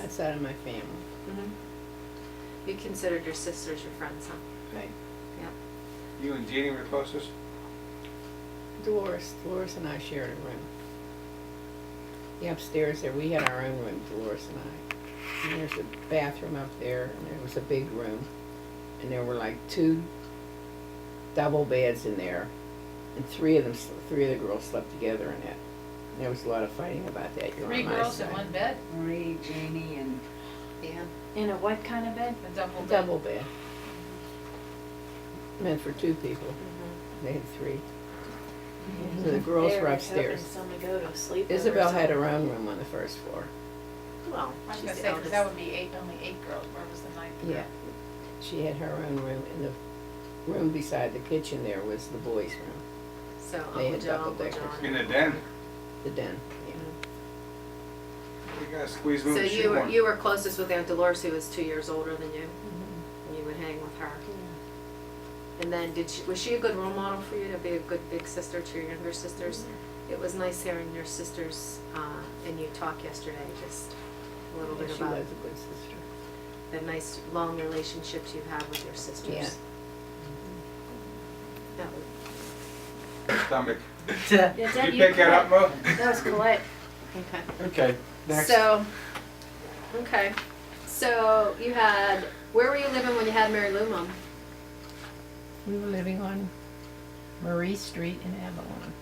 Outside of my family. Mm-hmm. You considered your sisters your friends, huh? Right. You and Jeannie were closest? Dolores and I shared a room. The upstairs there, we had our own room, Dolores and I. And there's a bathroom up there, and there was a big room. And there were like 2 double beds in there. And 3 of the girls slept together in it. And there was a lot of fighting about that. You're 3 on my girls side. in one bed, Marie, Janie, and Yeah. In a what kind of bed? a double A bed. double bed. Meant for 2 people. Mm-hmm. They had 3. So the girls They're were like upstairs. hoping someone to go to sleep. over Isabel or had her something. own room on the first floor. Well, I was she's gonna the say, 'cause eldest. that would be only 8 girls, where was the 9th girl? Yeah. She had her own room, and the room beside the kitchen there was the boys' room, So They Uncle had Joe, double Uncle deckers. John. In the den? the den. Yeah. You gotta squeeze them So in the shoehorn. you were closest with Aunt Dolores, who was 2 years older than you, and you would hang with her. And then was she a good role model for you to be a good big sister to your younger sisters? It was nice hearing your sisters and you talk yesterday, just a little bit She about was a good sister. the nice long relationships you've had with your sisters. Yeah. That was- Stomach. Yeah, Did Deb, you pick that up, Mo? That was Colette. Okay. Okay, next. So, okay. So you had, where were you living when you had Mary Lou, Mom? We were living on Marie Street in Avalon.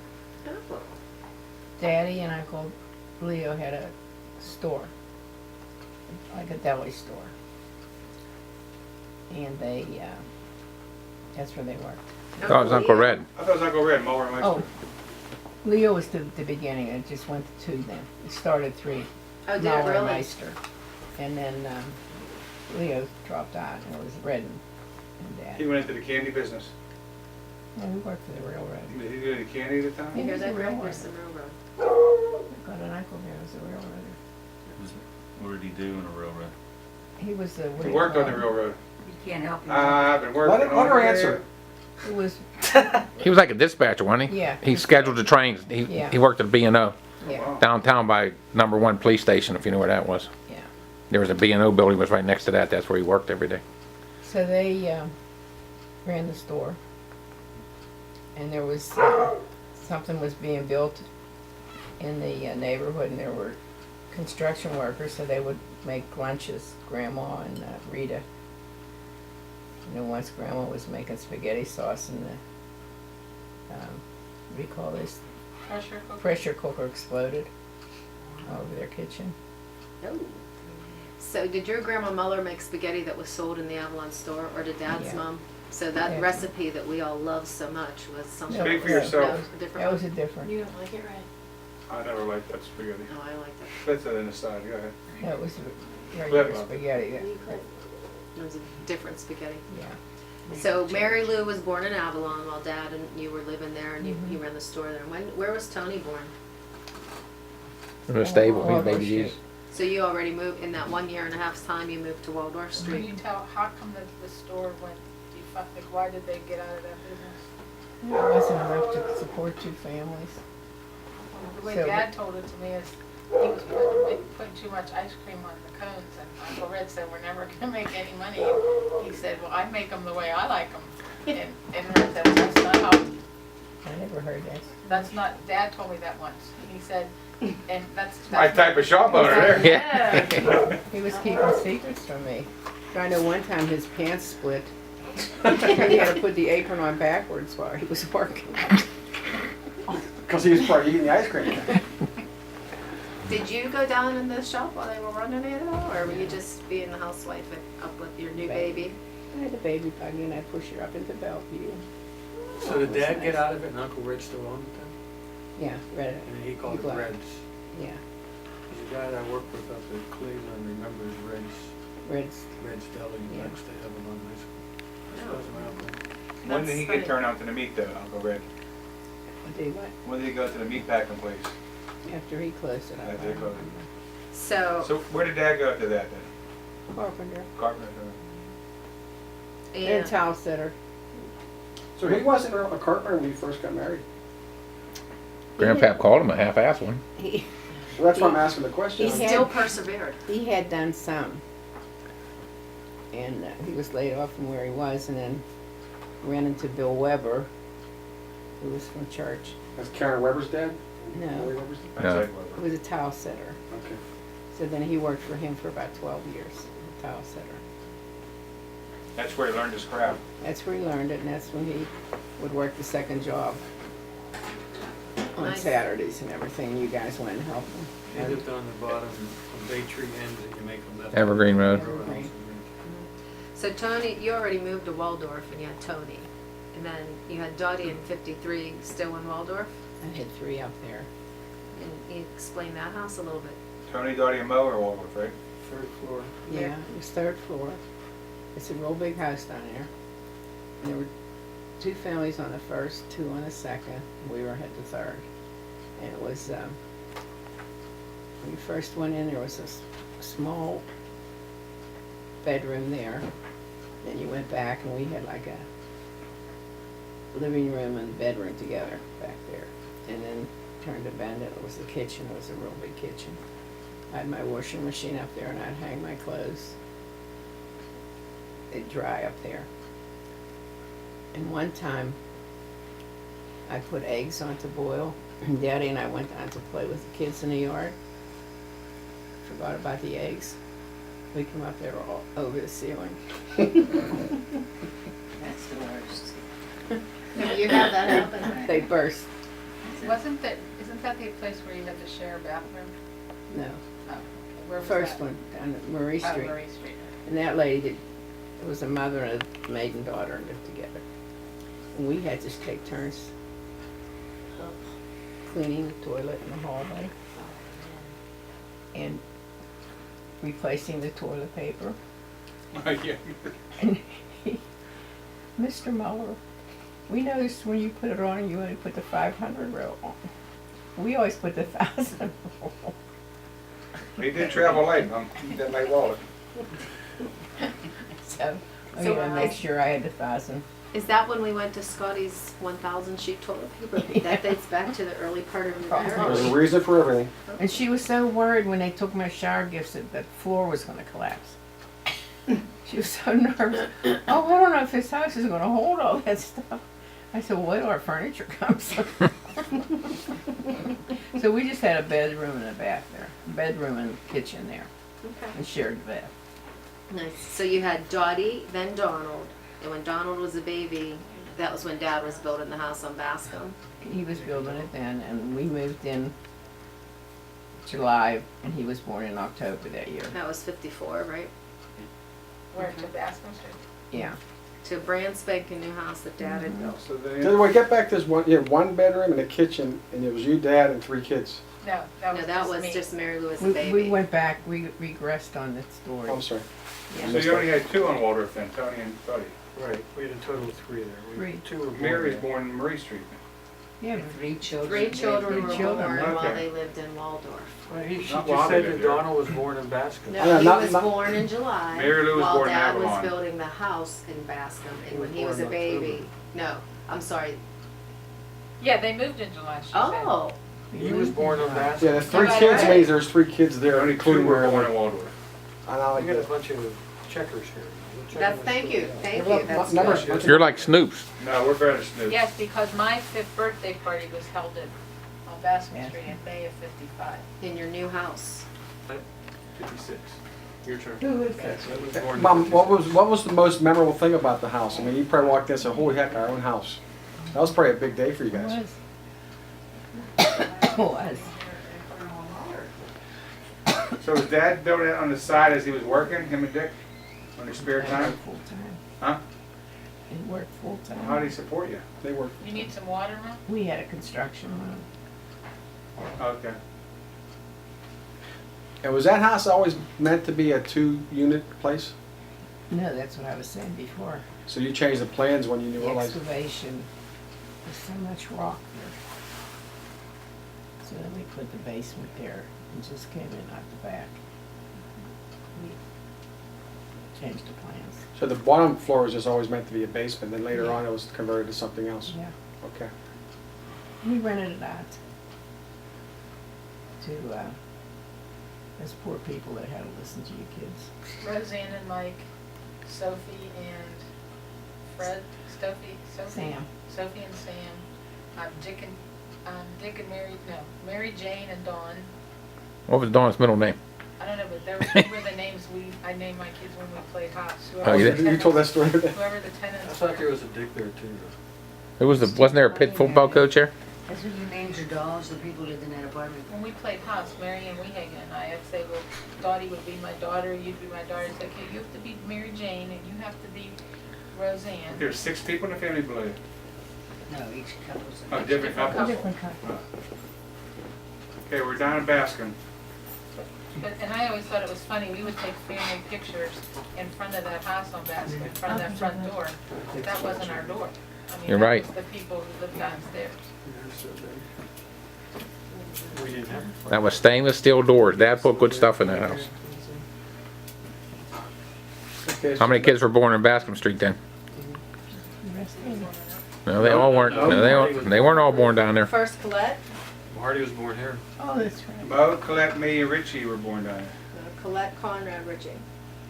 Oh. Daddy and Uncle Leo had a store, like a deli store. And they, that's where they worked. That was Uncle Red. I thought it was Uncle Red, Mueller and Oh, Meister. Leo was the beginning, it just went to 2 then. It started 3, Oh, did it Mueller and really? Meister. And then Leo dropped out, and it was Red and He Dad. went into the candy business. Yeah, we worked for the railroad. Did he do any candy at the time? You hear He's a that, Greg? railroad. There's some railroad. Got an uncle there, was a railroader. What did he do in a railroad? He was the. He worked on the railroad. you can't help I've been working Let her on it. answer. It was, He was like a dispatcher, wasn't he? Yeah. He scheduled the trains. Yeah. He worked at B&O yeah, Wow. downtown by number 1 police station, if you know where that was. yeah. There was a B&O building was right next to that. That's where he worked every day. So they ran the store, and there was something was being built in the neighborhood, and there were construction workers, so they would make lunches. Grandma and Rita. And then once Grandma was making spaghetti sauce, and the what do you call this? Pressure cooker. Pressure cooker exploded over their kitchen. Oh. So did your grandma Mueller make spaghetti that was sold in the Avalon store, or did Dad's Yeah. mom? So that Yeah. recipe that we all love so much was something. No, Speak for no, yourself. That was a different That was one. a different. You don't like it, right? I never liked that spaghetti. No, I like that. That's it in the side, go ahead. That was Flip regular on. spaghetti, You could. It was a different spaghetti. yeah. So Mary Lou was born in Avalon while Dad and you were living there, and Mhm. you ran the store there. Where was Tony born? In a stable, Oh, his baby shit. Jesus. So you already moved, in that 1.5 years time, you moved to Waldorf Can Street. you tell, how come the store went defunct, like why did they get out of that business? It wasn't enough to support 2 families. The way So- Dad told it to me is, he was putting too much ice cream on the cones, and Uncle Red said, we're never gonna make any money. And he said, well, I make them the way I like them. And Red said, that's not how, I never heard that. that's not, Dad told me that once. He said, and that's. My type of shop owner there. Yeah. He was keeping secrets from me. I know one time his pants split. He had to put the apron on backwards while he was working. Because he was probably eating the ice cream. Did you go down in the shop while they were running it at all, or were you just being the housewife up with your new baby? I had a baby buggy and I pushed her up into Bellevue. So did Dad get out of it and Uncle Red still owned it Yeah, Red. then? And he called it Glad. Reds. Yeah, The guy that I worked with up at Cleveland remembers Red's. Red's Deli Yeah. next to Avalon High School. That was my uncle. When did he That's get turned on to the meat though, Uncle Red? Did what? When did he go to the meat packing place? After he closed it up. After he closed it. So, So where did Dad go after that then? Carpenter. Carpenter. And and towel setter. So he wasn't a carpenter when you first got married. Grandpap called him a half-ass one. He, So that's why I'm asking the question. He he had- still persevered. he had done some. And he was laid off from where he was and then ran into Bill Weber, who was from church. That's Karen Weber's dad? No. Mary Weber's dad? No. He was a towel setter. Okay. So then he worked for him for about 12 years, a towel setter. That's where he learned his craft. That's where he learned it, and that's when he would work the second job on Nice. Saturdays and everything. You guys went and helped him. He lived on the bottom of Bay Tree ends and you make a left. Evergreen Road. Evergreen. So Tony, you already moved to Waldorf and you had Tony. And then you had Dottie in 53 still in Waldorf. I had 3 up there. And you explain that house a little bit. Tony, Dottie, and Mo are Waldorf, right? Third floor. Yeah, it was 3rd floor. It's a real big house down there. And there were 2 families on the first, 2 on the second. We were at the 3rd. And it was, when you first went in, there was a small bedroom there. Then you went back and we had like a living room and bedroom together back there. And then turned a bend and it was the kitchen. It was a real big kitchen. I had my washing machine up there and I'd hang my clothes. They'd dry up there. And one time, I put eggs on to boil. Daddy and I went down to play with the kids in the yard. Forgot about the eggs. We come up there all over the ceiling. That's the worst. Have you had that happen? They burst. Isn't that the place where you had to share a bathroom? No, Oh, okay. Where was first that? one down at Marie Oh, Street. Marie Street. And that lady did, it was a mother and a maiden daughter and lived together. And we had to take turns cleaning the toilet in the hallway and replacing the toilet paper. Yeah. And Mr. Mueller, we noticed when you put it on, you only put the 500 roll on. We always put the 1,000 roll. He did travel light, that light wallet. So, I So mean, I- next year I had the 1,000. Is that when we went to Scotty's 1,000 sheet toilet paper? That dates back to the early part of your Probably. marriage. There's a reason for everything. And she was so worried when they took my shower gifts that the floor was going to collapse. She was so nervous. Oh, I don't know if this house is going to hold all that stuff. I said, well, wait till our furniture comes. So we just had a bedroom and a bath there. Bedroom and kitchen there. Okay. And shared the bath. Nice. So you had Dottie, then Donald. And when Donald was a baby, that was when Dad was building the house on Bascom. He was building it then, and we moved in July, and he was born in October that year. That was 54, right? Where to Bascom Street? Yeah. To a brand spanking new house that Dad had built. So Anyway, get back to this one, you had 1 bedroom and a kitchen, and it was you, Dad, and 3 kids. No, that was No, that just was me. just Mary Lou as a We baby. went back, we regressed on that story. Oh, I'm sorry. So you only had two on Waldorf then, Tony and Buddy. Right, we had a total of three there. Three. Two were born Mary was there. born in Marie Street. Yeah, but Three children. Three children Three were children, born while okay. they lived in Waldorf. Well, she Not just while they said lived that there. Donald was born in Baskin. No, Yeah, he not- was not- born in July. Mary Lou was while born in Dad was Avalon. building the house in Bascom, He and was when he born was a in baby. October. No, I'm sorry. Yeah, they moved in July, she said. Oh, He was born in Baskin. Yeah, there's three Am I kids, right? means there's 3 kids there, Only including two were Mary born Lou. in Waldorf. I know, We got a like bunch of checkers here. We're checking that's this thank you, stuff out. thank Well, you. That's numbers- good. You're like Snoops. No, we're better Snoop. Yes, because my 5th birthday party was held on Baskin Yes. Street in May of '55. In your new house. 56. Your turn. who is Okay, so it was born in Mom, what 56. was the most memorable thing about the house? I mean, you probably walked in and said, holy heck, our own house. That was probably a big day for you guys. Was. Was. So was Dad building it on the side as he was working, him and Dick, on their spare time? Full time. Huh? He worked full How did time. he support you? They were. You need some water, Mom? We had a construction loan. Okay. And was that house always meant to be a 2-unit place? No, that's what I was saying before. So you changed the plans when you The realized. excavation, there's so much rock there. So then we put the basement there and just came in out the back. We changed the plans. So the bottom floor was just always meant to be a basement, then later Yeah. on it was converted to something else? Yeah, Okay. we rented it out to, those poor people that had to listen to you kids. Roseanne and Mike, Sophie and Fred, Sophie, Sam. Sophie and Sam, Dick and Mary, no, Mary Jane and Dawn. What was Dawn's middle name? I don't know, but they were the names I named my kids when we played hops. Oh, you did? You told that story today? Whoever the I tenants thought there were. was a Dick there too. Wasn't there a pit football coach there? That's what you named your dolls, the people lived in that apartment. When we played house, Mary Ann Wehagen and I'd say, well, Dottie would be my daughter, you'd be my daughter. It's okay, you have to be Mary Jane and you have to be Roseanne. There's 6 people in the family below. No, each couple's. Oh, different couples. Different couple. Okay, we're down in Baskin. And I always thought it was funny, we would take family pictures in front of that house on Basket, in front of that front door. That wasn't our door. I mean, You're that right. was the people who lived downstairs. We didn't have. That was stainless steel doors. Dad put good stuff in that house. Okay, How many kids were born in Bascom Street then? The rest of it. No, they all weren't. No, they weren't all born down there. First Colette, Marty was born here. Oh, that's right. Mo, Colette, me, and Richie were born down there. Colette, Conrad, Richie.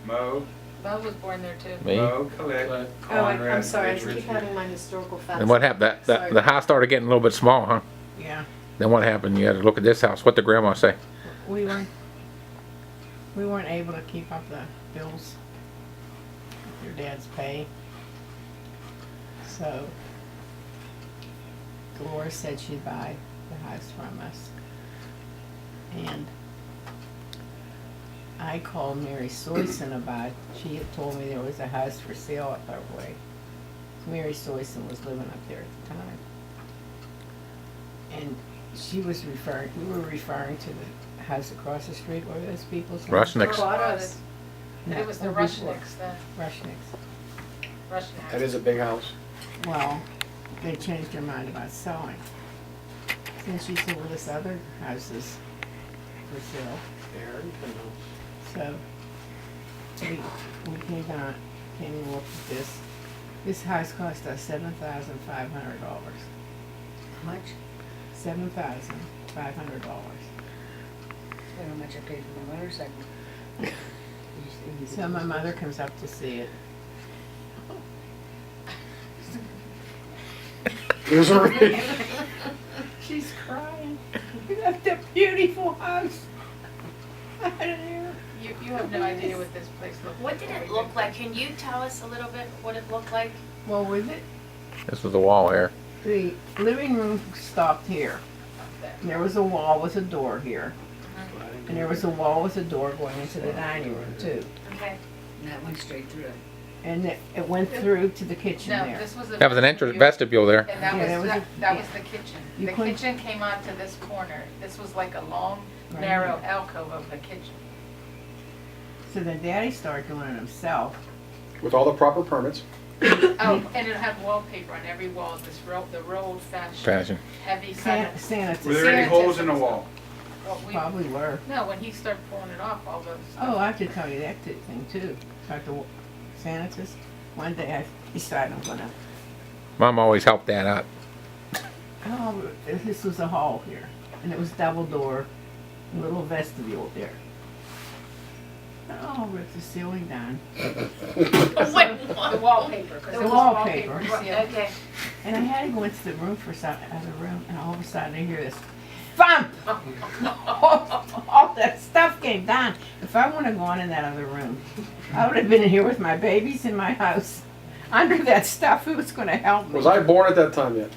Mo, Bo was born there too. Me. Mo, Colette, Oh, I'm Conrad, sorry, I Rich, keep Richie. having my historical facts. And what happened? Sorry. The house started getting a little bit small, huh? Yeah, Then what happened? You had to look at this house. What did grandma say? we weren't able to keep up the bills, your dad's pay. So Dolores said she'd buy the house from us. And I called Mary Soyson about it. She had told me there was a house for sale up our way. Mary Soyson was living up there at the time. And we were referring to the house across the street where those people's. Rushnicks. Quados. It was the Oh, before. Rushnicks then. Rushnicks. That is a big house. Well, they changed their mind about selling. Since she sold us other houses for sale. So we came and looked at this. This house cost us $7,500. How much? $7,500. That's how much I paid for my motorcycle. So my mother comes up to see it. It was a relief. She's crying. We left a beautiful house. I don't know. You have no idea what this place looked like. What did it look like? Can you tell us a little bit what it looked like? Well, with it, This was the wall here. the living room stopped here. And there was a wall with a door here. And there was a wall with a door going into the dining room too. Okay. And that went straight through. And it went through to the kitchen No, there. this was a. That was an entrance vestibule there. And that Yeah, was, that was that a- was the kitchen. You The couldn't- kitchen came out to this corner. This was like a long, Right narrow here. alcove of the kitchen. So then Daddy started doing it himself. With all the proper permits. Oh, and it had wallpaper on every wall, the real old fashioned, Fashion. heavy San- kind of. Sanitous. Were there any holes in the wall? Well, we, Probably were. no, when he started pulling it off, all those. Oh, I have to tell you that thing too. About the Sanitous. One day I decided I'm gonna, Mom always helped Dad out. oh, this was a hall here. And it was double door, little vestibule there. Oh, rip the ceiling down. The wallpaper. 'cause The it was wallpaper. sealed. Okay. And I had to go into the room for some other room, and all of a sudden I hear this thump. All that stuff came down. If I wouldn't have gone in that other room, I would have been in here with my babies in my house. Under that stuff, who was going to help me? Was I born at that time yet?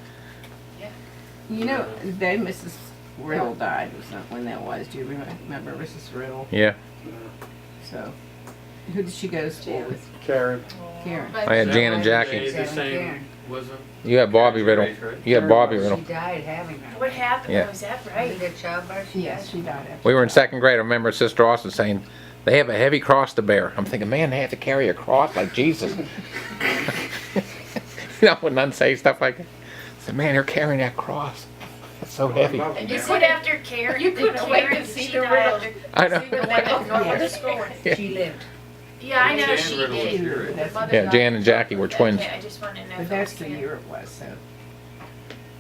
You know, then Mrs. Riddle died, or something, when that was. Do you remember Mrs. Riddle? Yeah. So, who did she go to school with? Karen. Karen. But- I had Jan and They Jackie. the same, Karen. wasn't? You had Bobby Riddle. You had Bobby She Riddle. died having her. What happened? Yeah. Was that Did right? get childbirth? She Yes, died? she died after. We were in second grade. I remember Sister Austin saying, they have a heavy cross to bear. I'm thinking, man, they have to carry a cross like Jesus. You know, when nuns say stuff like that. I said, man, they're carrying that cross. It's so heavy. And you put after Karen. You couldn't wait to see the riddle. I know. See the riddle go to school. Yeah. She lived. Yeah, I know Jan she Riddle was did. your age. That's- Yeah, Jan and Jackie were twins. Okay, I just want to know. But if that's it the was year it was, so.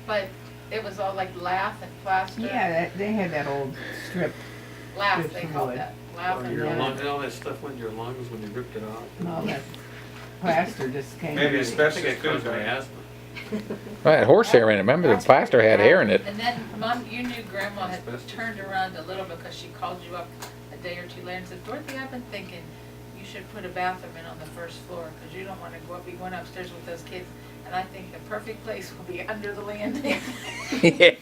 But it was all like lath and plaster. Yeah, they had that old strip. Lath, they Good called wood. that. Lath Or and your lath. lung, all that stuff went in your lungs when you ripped it off? And all that plaster just came. Maybe I it's think asbestos it caused too, my right? asthma. I had horsehair in it. Remember, the plaster had hair in it. And then, Mom, you knew Grandma had turned around a little because she called you up a day or two later and said, Dorothy, I've been thinking you should put a bathroom in on the first floor because you don't want to be going upstairs with those kids. And I think the perfect place will be under the landing. Yeah.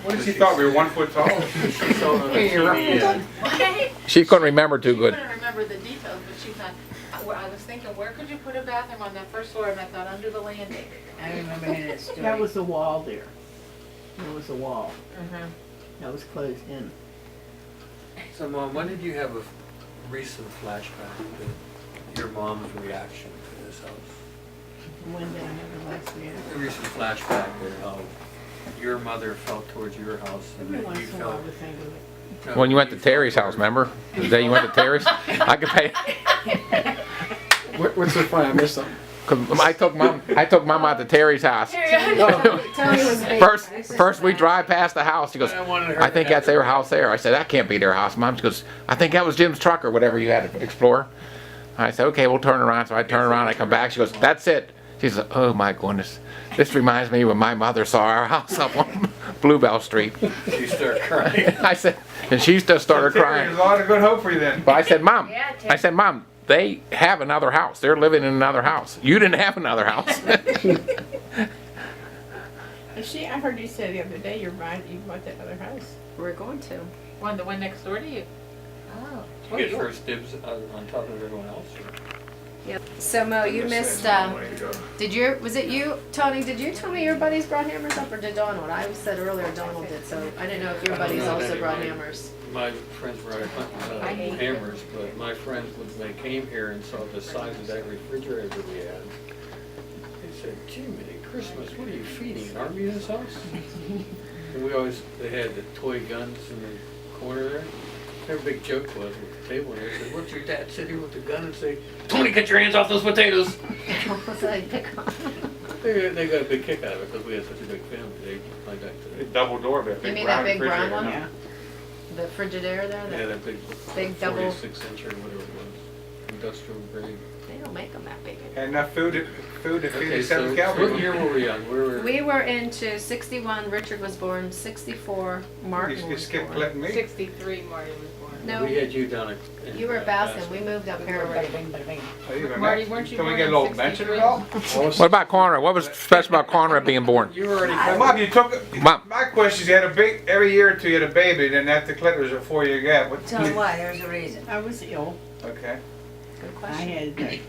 What did she thought, we were 1 foot tall? She saw it on the TV. What? She couldn't remember too She good. couldn't remember the details, but she thought, I was thinking, where could you put a bathroom on that first floor? And I thought, under the landing. I remember hearing that story. That was the wall there. There was a wall Mm-hmm. that was closed in. So, Mom, when did you have a recent flashback to your mom's reaction to this house? When did I have the last reaction? A recent flashback of how your mother felt towards your house and Every that once you in a while I felt. would think of it. When you went to Terry's house, remember? The day you went to Terry's? I could pay. What's so funny? I missed something. Cause I took mom out to Terry's house. Tony was big. First we drive past the house. She goes, I think that's their house there. I said, that can't be their house, Mom. She goes, I think that was Jim's truck or whatever you had to explore. I said, okay, we'll turn around. So I turn around, I come back. She goes, that's it. She says, oh my goodness. This reminds me when my mother saw our house up on Bluebell Street. You start crying. I said, and she just started crying. There's a lot of good hope for you then. But I said, Mom, Yeah, I said, Mom, they have another house. They're living in another house. You didn't have another house. I heard you say the other day you bought that other house. We're going to. The one next door to you. Oh. You get first dibs on top of everyone else? or- Yep. So Mo, you missed, was it you, Tony, did you tell me your buddies brought hammers up or did Donald? I said earlier Donald did, so I didn't know if your I don't buddies know also that brought anybody- hammers. My friends brought hammers, but my friends, when they came here and saw the size of that refrigerator we had, they said, Jiminy Christmas, what are you feeding, an army in this house? And they had the toy guns in the corner there. Their big joke was with the table, and they said, what's your dad sit here with the gun and say, Tony, get your hands off those potatoes? They got a big kick out of it because we had such a big family. They like that today. Double door, but You big mean that brown big brown refrigerator. one? The Frigidaire there? Yeah, that- that big Big double- 46-inch or whatever it was, industrial grade. They don't make them that big. Had enough food to feed Okay, the so 7th what Cavalry. year were we on? We were into 61, Richard was born, 64, Martin You was skipped born. collecting me. 63 Marty was born. No, We had you down at. you were at Baskin, we moved up here already. Oh, you remember? Marty, weren't you Can we born get a in little mention 63? at all? What about Conrad? What was special about Conrad being born? You were already Mom, covered. you took, Mom. my question is, you had a big, every year or two you had a baby, then after Clint was a 4-year gap. What- Tell me why, there's a reason. I was ill. Okay. Good I question. had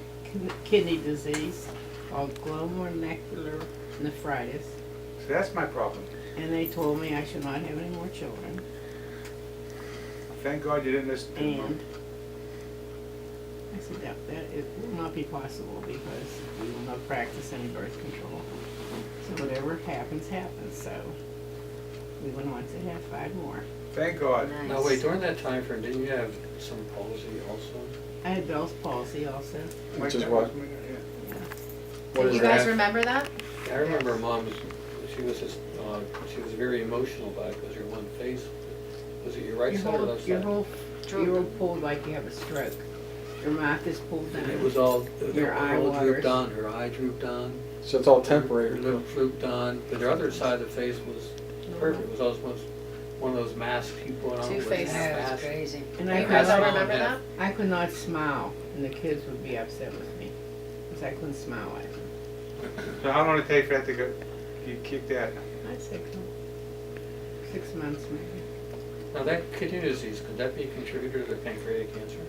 kidney disease called glomerulonephritis, So that's my problem. and they told me I should not have any more children. Thank God you didn't listen to them. And I said that it will not be possible because we will not practice any birth control. So whatever happens, happens. So we went on to have 5 more. Thank God. Now, wait, during that time frame, didn't you have some palsy also? I had Bell's palsy also. Which is That what? was me, yeah. What Do is you that? guys remember that? I remember Mom was, she was just, she was very emotional about it because your one face, was it your right side or left side? You're all pulled like you have a stroke. Your mouth is pulled down. And it was all, Your eye all waters. drooped on, her eye drooped on. So it's all Her temporary. lip drooped on, but the other side of the face was perfect. It was almost one of those masks you put on. with Two-faced. That was mask. crazy. And You I guys could, all not, remember that? I could not smile, and the kids would be upset with me because I couldn't smile at them. So how long did it take for that to go, you kick that? I'd say 6 months maybe. Now that kidney disease, could that be a contributor to pancreatic cancer?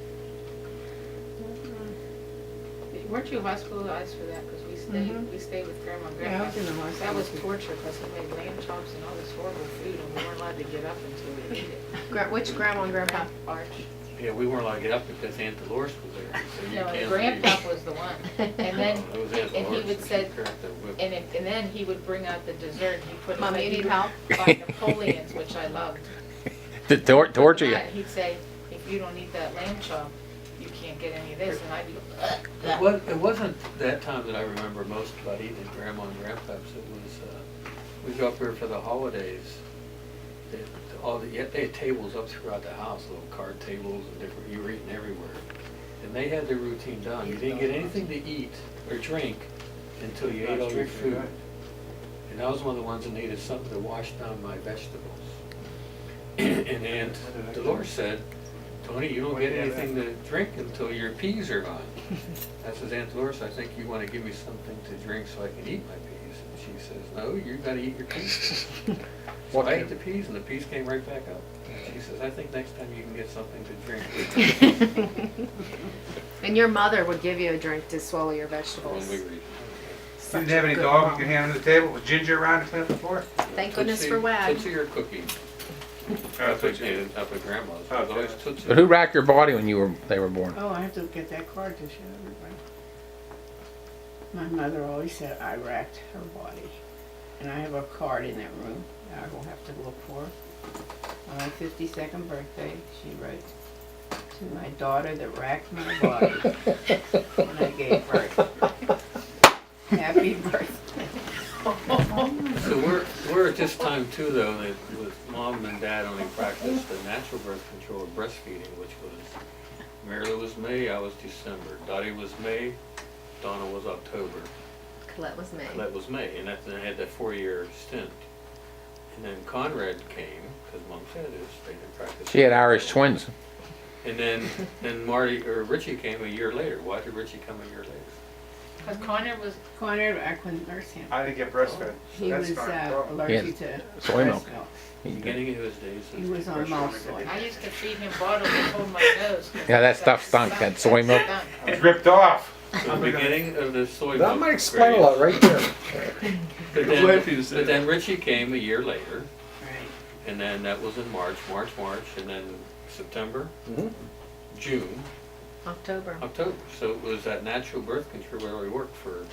Weren't you hospitalized for that? Because we stayed with Grandma and Yeah, I Grandpa. was in the hospital. That was torture because he made lamb chops and all this horrible food and we weren't allowed to get up until we ate it. Which grandma and grandpa? Arch. Yeah, we weren't allowed to get up because Aunt Dolores was there. So you No, can't the leave. grandpa was the one. And then, Oh, it was Aunt and he Dolores, would so say, she cracked that whip. and then he would bring out the dessert. He put it Mom, like you he need would help? buy Napoleons, which I loved. To torture you. He'd say, if you don't eat that lamb chop, you can't get any of this. And I'd be, It wasn't that time that I remember most about eating at Grandma and Grandpa's. It was, we go up here for the holidays. They had tables up throughout the house, little card tables and different, you were eating everywhere. And they had their routine done. You didn't get anything to eat or drink until you ate all your food. And I was one of the ones that needed something to wash down my vegetables. And Aunt Dolores said, Tony, you don't get anything to drink until your peas are gone. I says, Aunt Dolores, I think you want to give me something to drink so I can eat my peas. And she says, no, you got to eat your peas. So I ate the peas and the peas came right back up. And she says, I think next time you can get something to drink. And your mother would give you a drink to swallow your vegetables. When we were eating. You didn't have any dog you could hand on the table with ginger around to clean up the floor? Thank goodness for WAG. Tootsie or cookie? Up at Grandma's. It was always Tootsie. But who racked your body when they were born? Oh, I have to get that card to show everybody. My mother always said I racked her body. And I have a card in that room that I will have to look for. On my 52nd birthday, she wrote, to my daughter that racked my body when I gave birth. Happy birthday. So we're at this time too, though, that with Mom and Dad only practiced the natural birth control of breastfeeding, which was, Marilyn was May, I was December. Dottie was May, Donna was October. Colette was May. That was May, and then I had that 4-year stint. And then Conrad came, because Mom said it, they didn't practice. She had Irish twins. And then Richie came a year later. Why did Richie come a year later? because Connor was, Connor, I couldn't nurse him. I didn't get breastfed, so He that's was not a problem. allergic to soy breast milk. Beginning of his days. He was on malt soy. I used to feed him bottles and hold my nose. 'cause Yeah, that stuff stunk, that soy milk. stunk. It was ripped off. So the beginning of the soy milk. That might explain a lot right there. But then Richie came a year later, Right. and then that was in March, and then September, Mhm. June, October. October. So it was that natural birth control where we worked for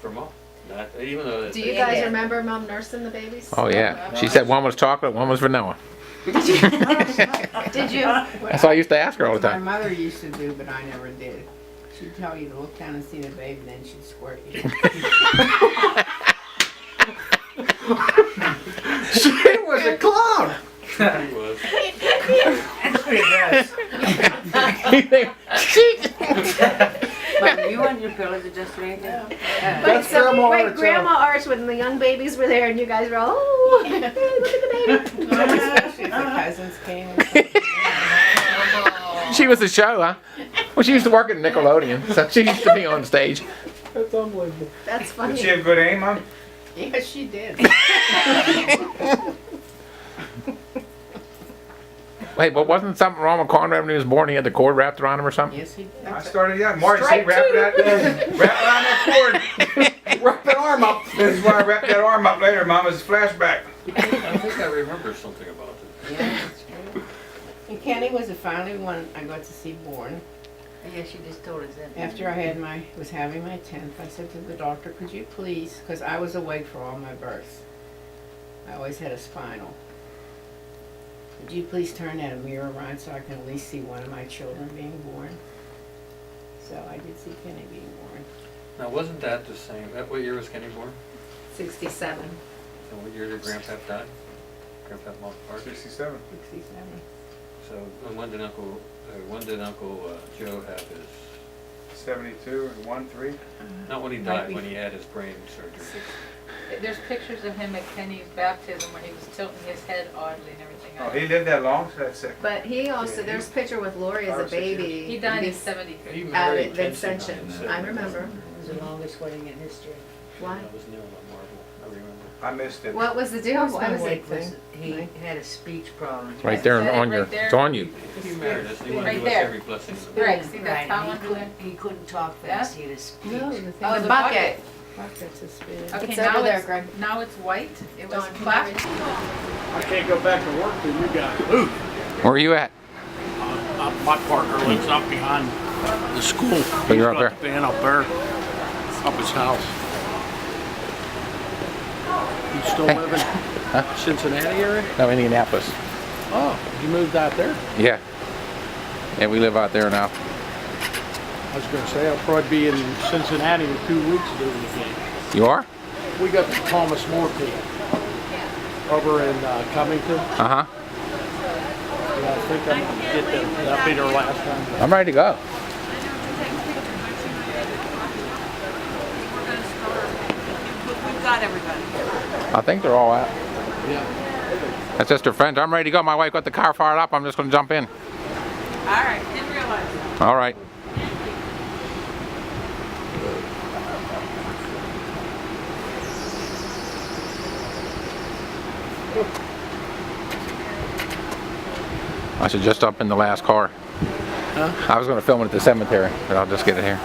Mom. Not, even though. Do you guys remember Mom nursing the babies? Oh, yeah. She said one was chocolate, one was vanilla. Did you? That's what I used to ask her all the My time. mother used to do, but I never did. She'd tell you to look down and see the baby, then she'd squirt you. She was a clown. He was. But you want your pillow to just lay there? Wait, That's so Grandma wait, Art's, Grandma Arch when the young babies were there and you guys were all, oh, hey, look at the baby. Especially if the cousins came. or something. She was a show, huh? Well, she used to work at Nickelodeon, so she used to be on stage. That's unbelievable. That's Did she funny. have good aim, Mom? Yes, she did. Wait, but wasn't something wrong with Conrad when he was born? He had the cord wrapped around him or something? Yes, he did. I started, yeah, Marty, see, wrap around that cord. Wrap that arm up. This is why I wrapped that arm up later, Mom, as a flashback. I think I remember something about it. Yeah, that's true. And Kenny was the finally one I got to see born. Yes, you just told us that. After I was having my 10th, I said to the doctor, could you please, because I was awake for all my births. I always had a spinal. Could you please turn that mirror around so I can at least see one of my children being born? So I did see Kenny being born. Now, wasn't that the same, what year was Kenny born? 67. And what year did Grandpap die? Grandpap Mark Park? 67. 67. So, and when did Uncle Joe have his, 72 and 1, 3. not when he died, when he had his brain surgery? There's pictures of him at Kenny's baptism where he was tilting his head oddly and everything. Oh, he lived that long, so that's sick. But he also, there's a picture with Lori as a 5 or 6 years. baby. He died in This- 73. He At married the Jensen Ascension. in I 70. remember. It was the longest wedding in history. Why? That was Neil Marble, I remember. I missed it. What was the deal? Why was Wait, it? was- He had a speech problem. It's right there on your, Right there. it's on you. He married us, he wanted Right to give us there. every blessing. Right, see Right, that's how he under there? couldn't, he couldn't talk fast, he had a speech. No, the thing. Oh, The the bucket. That's a spirit. Okay, It's now over there, it's, Greg. now it's white. It was Dawn, can black. you I can't go back to work till you guys move. Where are you at? My partner lives up behind the school. So you're up He's got the van up there, up his house. You still live in Cincinnati area? No, Indianapolis. Oh, you moved out there? Yeah. Yeah, we live out there now. I was gonna say, I'll probably be in Cincinnati in 2 weeks doing the game. You are? We got the Thomas More team over in Covington. Uh-huh. Yeah, I think I'm gonna get them. That'll be their last time. I'm ready to go. We've got everybody. I think they're all out. Yeah. That's just their friends. I'm ready to go. My wife got the car fired up. I'm just going to jump in. All right, didn't realize. All right. I should just jump in the last car. Huh? I was going to film it at the cemetery, but I'll just get it here.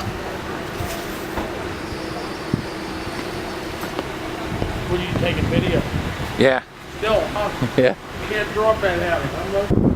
What are you taking video? Yeah. Still, huh? Yeah. You can't drop that out.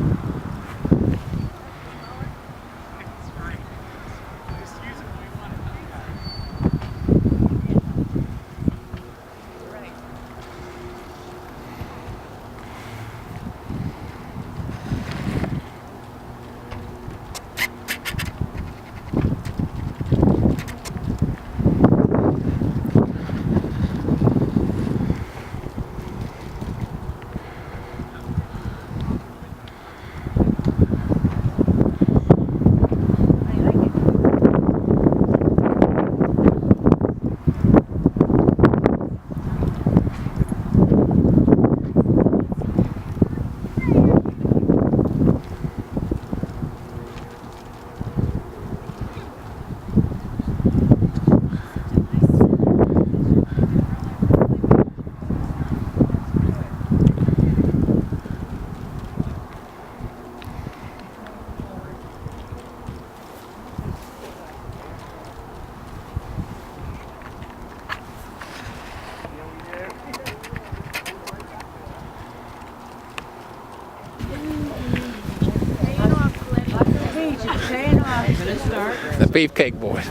The Beefcake Boys.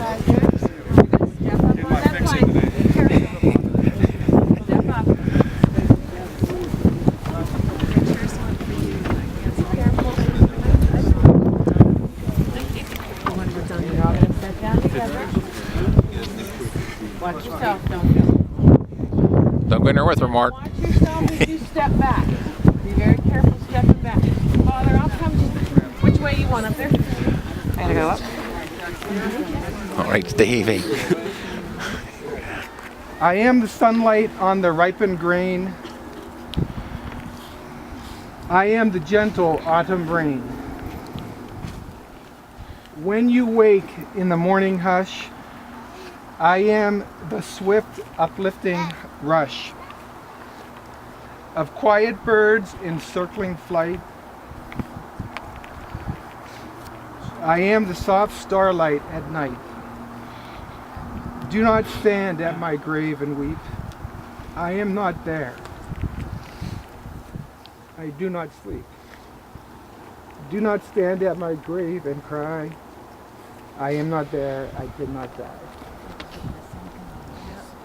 Watch yourself, don't you? Don't go in there with her, Mark. Watch yourself as you step back. Be very careful stepping back. Father, I'll come which way you want up there. I gotta go up. All right, Stevie. I am the sunlight on the ripened grain. I am the gentle autumn rain. When you wake in the morning hush, I am the swift uplifting rush of quiet birds in circling flight. I am the soft starlight at night. Do not stand at my grave and weep. I am not there. I do not sleep. Do not stand at my grave and cry. I am not there. I did not die.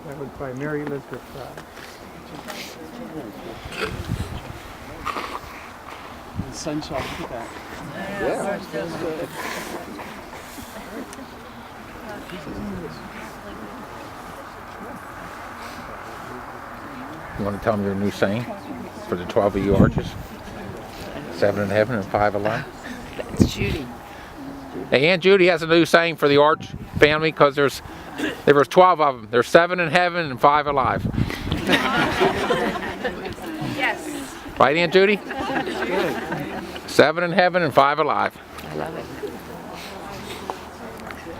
That was by Mary Elizabeth Frye. The sunshine, look at that. Yeah. You want to tell them your new saying for the 12 of you arches? 7 in heaven and 5 alive? That's Judy. Hey, Aunt Judy has a new saying for the Arch family because there was 12 of them. There's 7 in heaven and 5 alive. Yes. Right, Aunt Judy? 7 in heaven and 5 alive. I love it.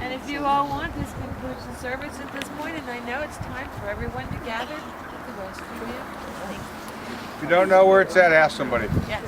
And if you all want, this concludes the service at this point, and I know it's time for everyone to gather the rest of the meal. If you don't know where it's at, ask somebody. Yes.